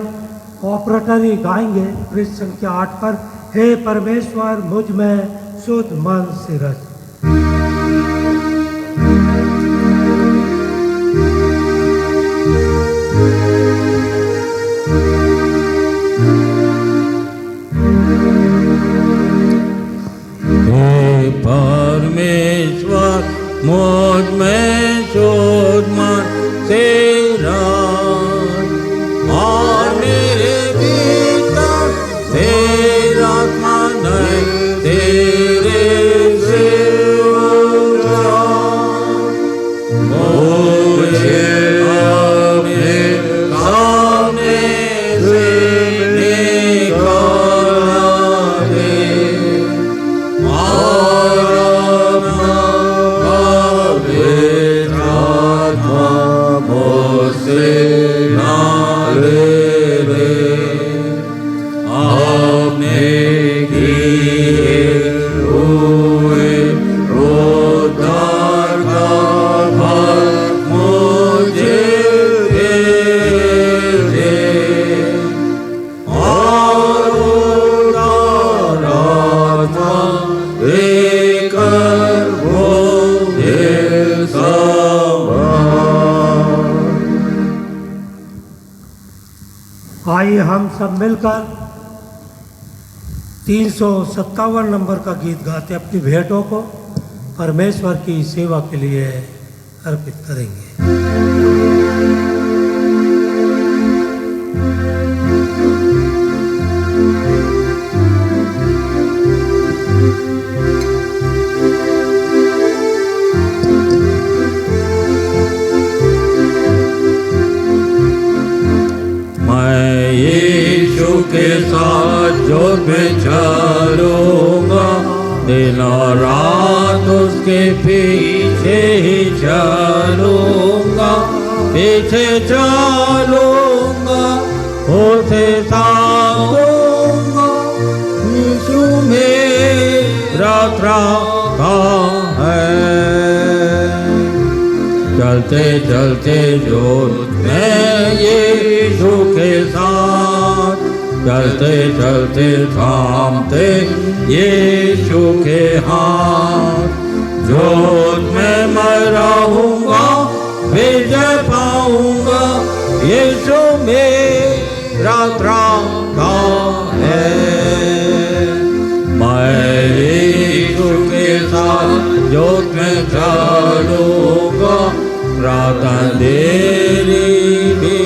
ऑपरेटरी गाएंगे पृष्ठ संख्या 8 पर, हे परमेश्वर मुझ में शुद्ध मन से रच। परमेश्वर मुझ में शुद्ध मन से रच और मेरे भीतर तेरा आत्मा नए तेरे से उठा। मुझे अपने सामने से निकाल दे और अपना पवित्र सब मिलकर 357 नंबर का गीत गाते अपनी भेंटों को परमेश्वर की सेवा के लिए अर्पित करेंगे। मैं यीशु के साथ जोत में चलूँगा, दिन और रात उसके पीछे ही चलूँगा, पीछे चलूँगा, उसे ताकूँगा, यीशु मेरा त्राता है। चलते चलते जोत में यीशु के साथ, चलते चलते थामते यीशु के हाथ, जोत में मैं रहूँगा, विजय पाऊँगा, यीशु मेरा त्राता है। मैं यीशु के साथ जोत में चलूँगा, रात अंधेरी भी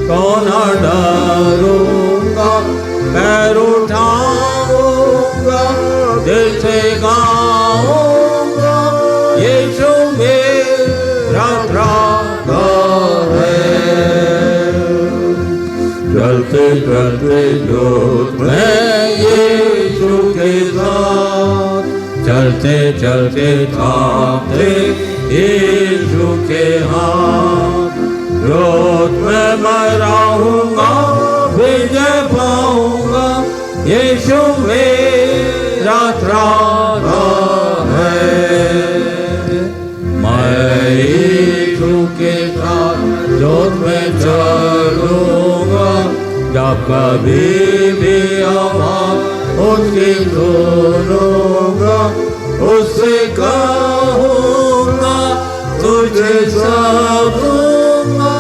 कौन डरूँगा, पैर उठाऊँगा, दिल से गाऊँगा, यीशु मेरा त्राता है। चलते चलते जोत में यीशु के साथ, चलते चलते थामते यीशु के हाथ, जोत में मैं रहूँगा, विजय पाऊँगा, यीशु मेरा त्राता है। मैं यीशु के साथ जोत में चलूँगा, जब कभी भी आवाज़ उसकी सुनूँगा, उससे कहूँगा तुझे सब दूँगा,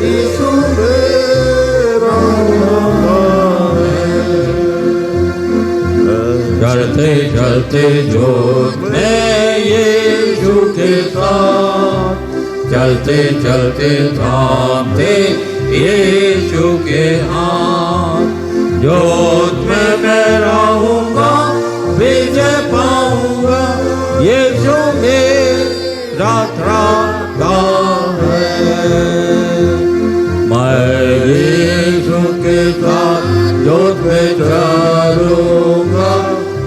यीशु मेरा है। चलते चलते जोत में यीशु के साथ, चलते चलते थामते यीशु के हाथ, जोत में मैं रहूँगा, विजय पाऊँगा, यीशु मेरा त्राता है। मैं यीशु के साथ जोत में चलूँगा,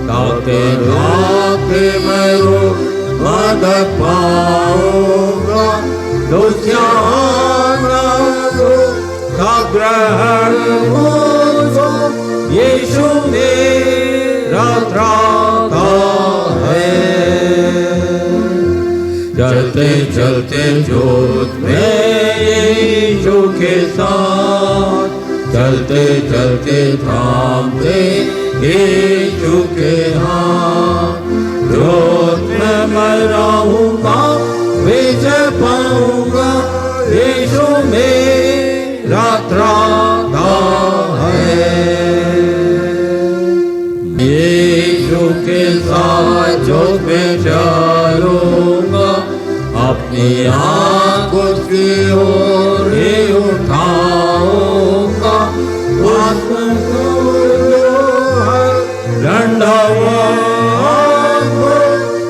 ताकि ताकि मैं मदद पाऊँगा, दुष्याना सब ग्रहण होगा, यीशु मेरा त्राता है। चलते चलते जोत में यीशु के साथ, चलते चलते थामते यीशु के हाथ, जोत में मैं रहूँगा, विजय पाऊँगा, यीशु मेरा त्राता है। यीशु के साथ जोत में चलूँगा, अपनी आँख उसकी ओर ही उठाऊँगा,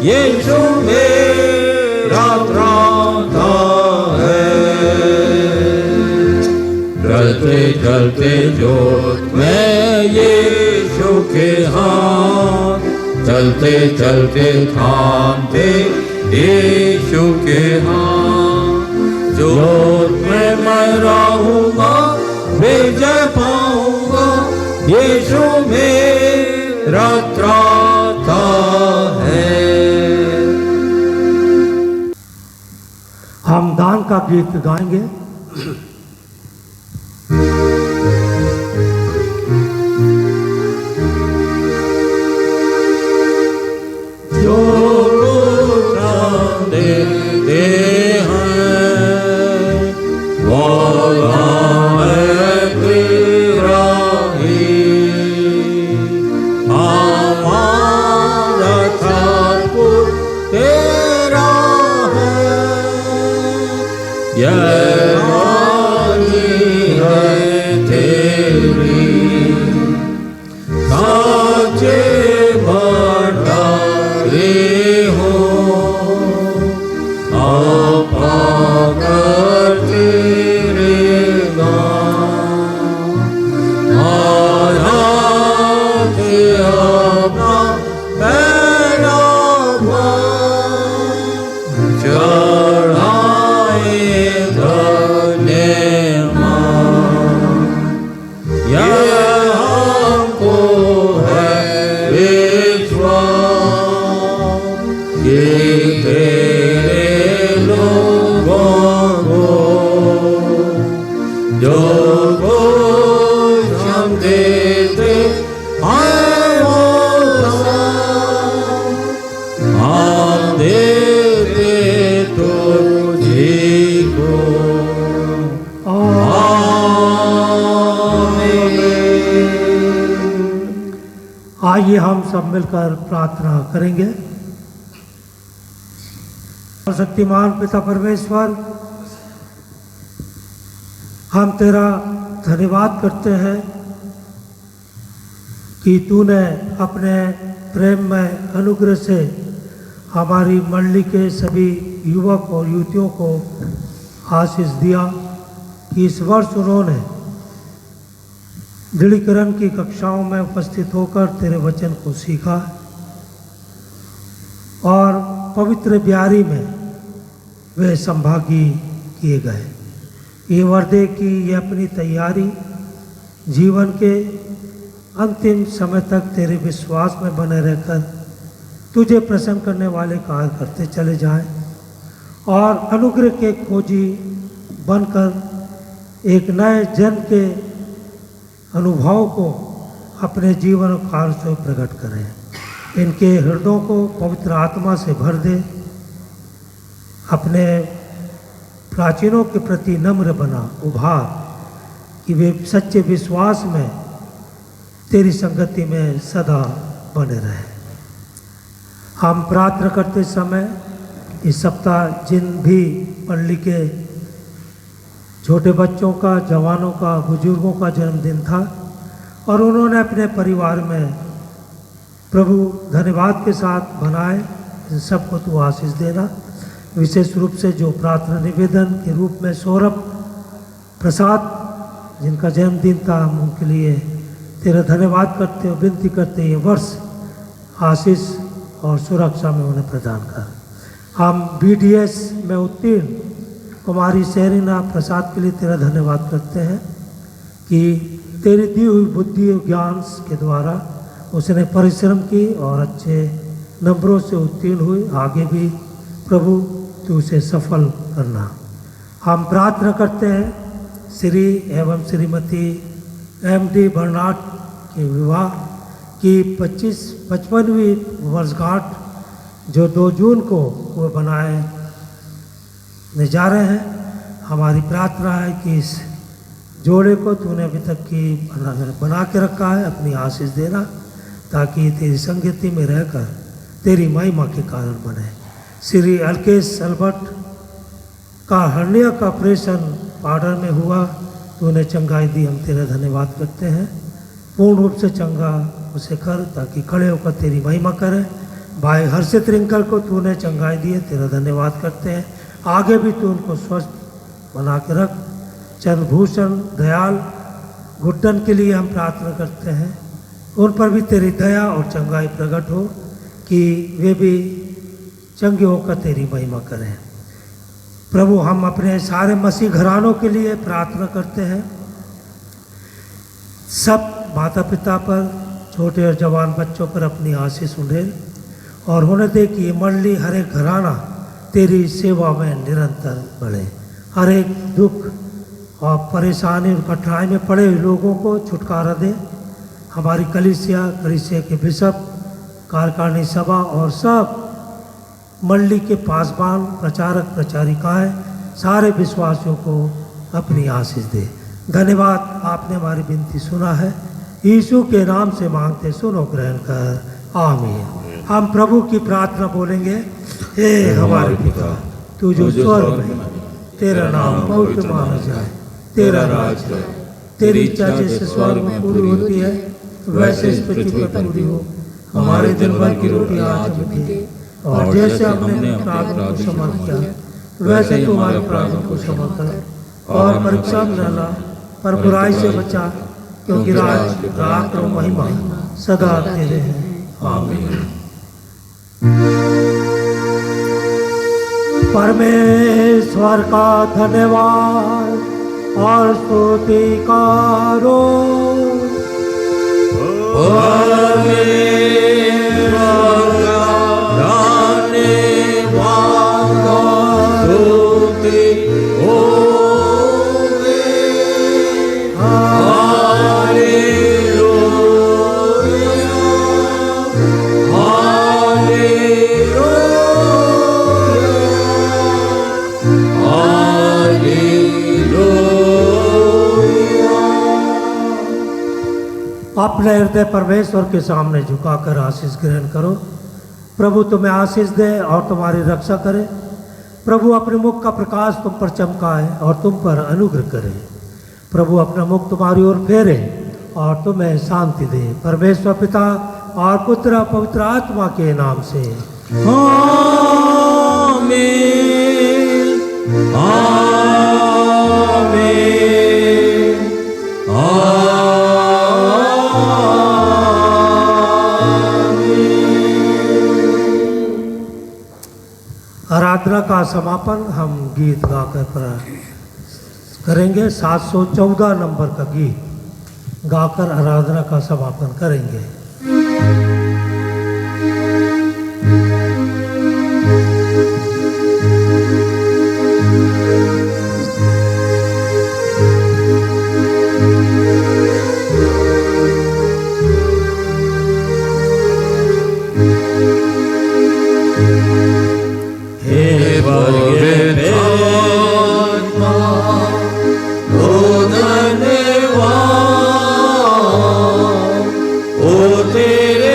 यीशु मेरा त्राता है। चलते चलते जोत में यीशु के हाथ, चलते चलते थामते यीशु के हाथ, जोत में मैं रहूँगा, विजय पाऊँगा, यीशु मेरा त्राता है। हम दान का गीत गाएंगे। जो कुछ देते हैं वो है तेरा यह वाणी है तेरी साचे भंडारे हो आपा कर तेरे नाम आया से अपना पहला चढ़ाए धन्यवाद यह हमको है विश्वास कि तेरे लोगों को जो कुछ हम देते हैं वो सब हम देते तुझी को आइए हम सब मिलकर प्रार्थना करेंगे। शक्तिमान पिता परमेश्वर, हम तेरा धन्यवाद करते हैं कि तूने अपने प्रेम में अनुग्रह से हमारी मंडली के सभी युवक और युवतियों को आशीष दिया कि इस वर्ष उन्होंने दृढ़ीकरण की कक्षाओं में उपस्थित होकर तेरे वचन को सीखा और पवित्र ब्यारी में वे संभागी किए गए। ये वर्दे की ये अपनी तैयारी जीवन के अंतिम समय तक तेरे विश्वास में बने रहकर तुझे प्रसन्न करने वाले कार्य करते चले जाएं और अनुग्रह के खोजी बनकर एक नए जन्म के अनुभव को अपने जीवन और कार्य से प्रकट करें। इनके हृदयों को पवित्र आत्मा से भर दे, अपने प्राचीनों के प्रति नम्र बना उभार कि वे सच्चे विश्वास में तेरी संगति में सदा बने रहें। हम प्रार्थना करते समय इस सप्ताह जिन भी मंडली के छोटे बच्चों का, जवानों का, बुजुर्गों का जन्मदिन था और उन्होंने अपने परिवार में प्रभु धन्यवाद के साथ मनाए, इन सबको तू आशीष देना। विशेष रूप से जो प्रार्थना निवेदन के रूप में सौरभ प्रसाद जिनका जन्मदिन था, हम उनके लिए तेरा धन्यवाद करते और विनती करते ये वर्ष आशीष और सुरक्षा में उन्हें प्रदान कर। हम BDS में उत्तीर्ण कुमारी सेरिना प्रसाद के लिए तेरा धन्यवाद करते हैं कि तेरी दी हुई बुद्धि और ज्ञान के द्वारा उसने परिश्रम की और अच्छे नंबरों से उत्तीर्ण हुई। आगे भी प्रभु तू उसे सफल करना। हम प्रार्थना करते हैं श्री एवं श्रीमती MD बर्नाड के विवाह की 55वीं वर्षगांठ जो 2 जून को वो बनाने जा रहे हैं। हमारी प्रार्थना है कि इस जोड़े को तूने अभी तक की बना के रखा है, अपनी आशीष देना ताकि तेरी संगति में रहकर तेरी महिमा के कारण बने। श्री अल्केश अल्बर्ट का हर्निया का ऑपरेशन पार्डर में हुआ, तूने चंगाई दी, हम तेरा धन्यवाद करते हैं। पूर्ण रूप से चंगा उसे कर ताकि खड़े होकर तेरी महिमा करे। भाई हर्षित रिंकल को तूने चंगाई दी है, तेरा धन्यवाद करते हैं। आगे भी तू उनको स्वस्थ बना के रख। चंद्रभूषण दयाल गुड्डन के लिए हम प्रार्थना करते हैं, उन पर भी तेरी दया और चंगाई प्रकट हो कि वे भी चंगे होकर तेरी महिमा करें। प्रभु हम अपने सारे मसीह घरानों के लिए प्रार्थना करते हैं। सब माता पिता पर, छोटे और जवान बच्चों पर अपनी आशीष उंडेल और होने दे कि ये मंडली हर एक घराना तेरी सेवा में निरंतर बढ़े। हर एक दुख और परेशानी और कठिनाई में पड़े लोगों को छुटकारा दे। हमारी कलीसिया के बिशप, कार्यकारिणी सभा और सब मंडली के पासबान, प्रचारक प्रचारिकाएं, सारे विश्वासियों को अपनी आशीष दे। धन्यवाद, आपने हमारी विनती सुना है। यीशु के नाम से मांगते सुनो, ग्रहण कर, आमीन। हम प्रभु की प्रार्थना बोलेंगे। हे हमारे पिता, तू जो स्वर्ग में, तेरा नाम पवित्र माना जाए, तेरा राज है। तेरी इच्छा जैसे स्वर्ग में पूरी होती है वैसे इस पृथ्वी पर पूरी हो। हमारे दिन भर की रोटी आज हमें दे, और जैसे हमने अपराधों को क्षमा किया वैसे तू हमारे अपराधों को क्षमा कर, और परीक्षा में न ला पर बुराई से बचा, क्योंकि राज रात और महिमा सदा तेरे हैं। आमीन। परमेश्वर का धन्यवाद और स्तुति करो। अपने हृदय परमेश्वर के सामने झुकाकर आशीष ग्रहण करो। प्रभु तुम्हें आशीष दे और तुम्हारी रक्षा करे। प्रभु अपने मुख का प्रकाश तुम पर चमकाए और तुम पर अनुग्रह करे। प्रभु अपना मुख तुम्हारी ओर फेरे और तुम्हें शांति दे। परमेश्वर पिता और पुत्र पवित्र आत्मा के नाम से आमीन। आमीन। आराधना का समापन हम गीत गाकर करेंगे। 714 नंबर का गीत गाकर आराधना का समापन करेंगे। तेरे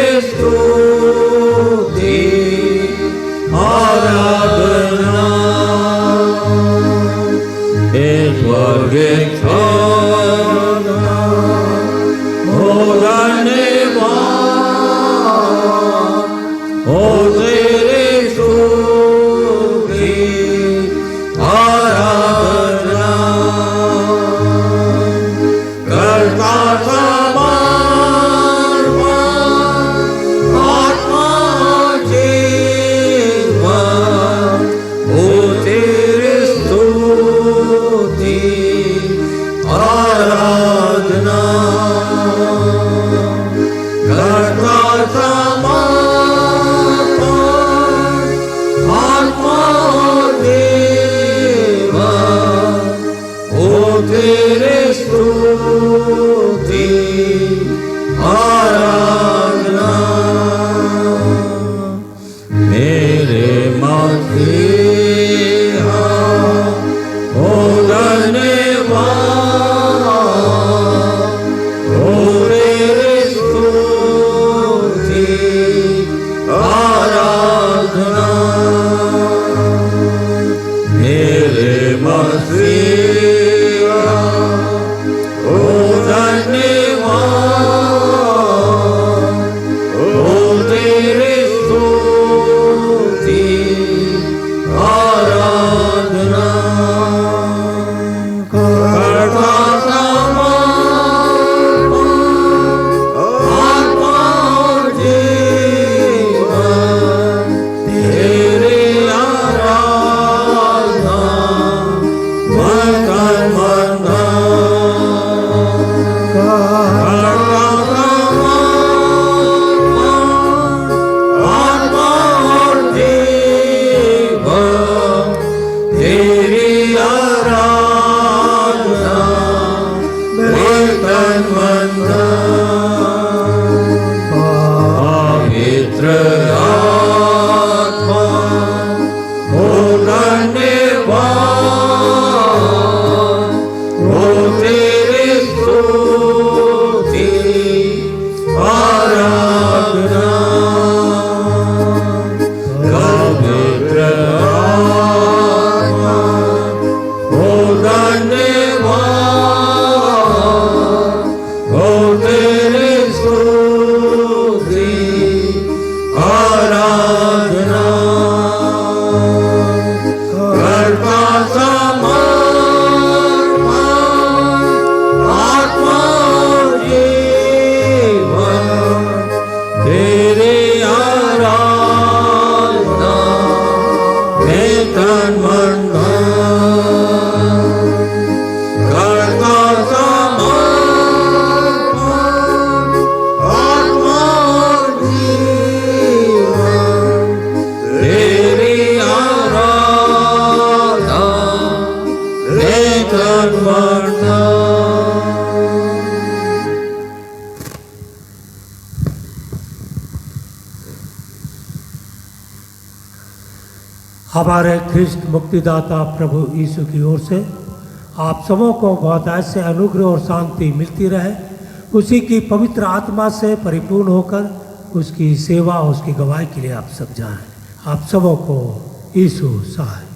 तत्परता। हमारे ख्रिस्त मुक्तिदाता प्रभु यीशु की ओर से आप सबों को बहुतायत से अनुग्रह और शांति मिलती रहे। उसी की पवित्र आत्मा से परिपूर्ण होकर उसकी सेवा उसकी गवाही के लिए आप सब जाएं। आप सबों को यीशु सहाय।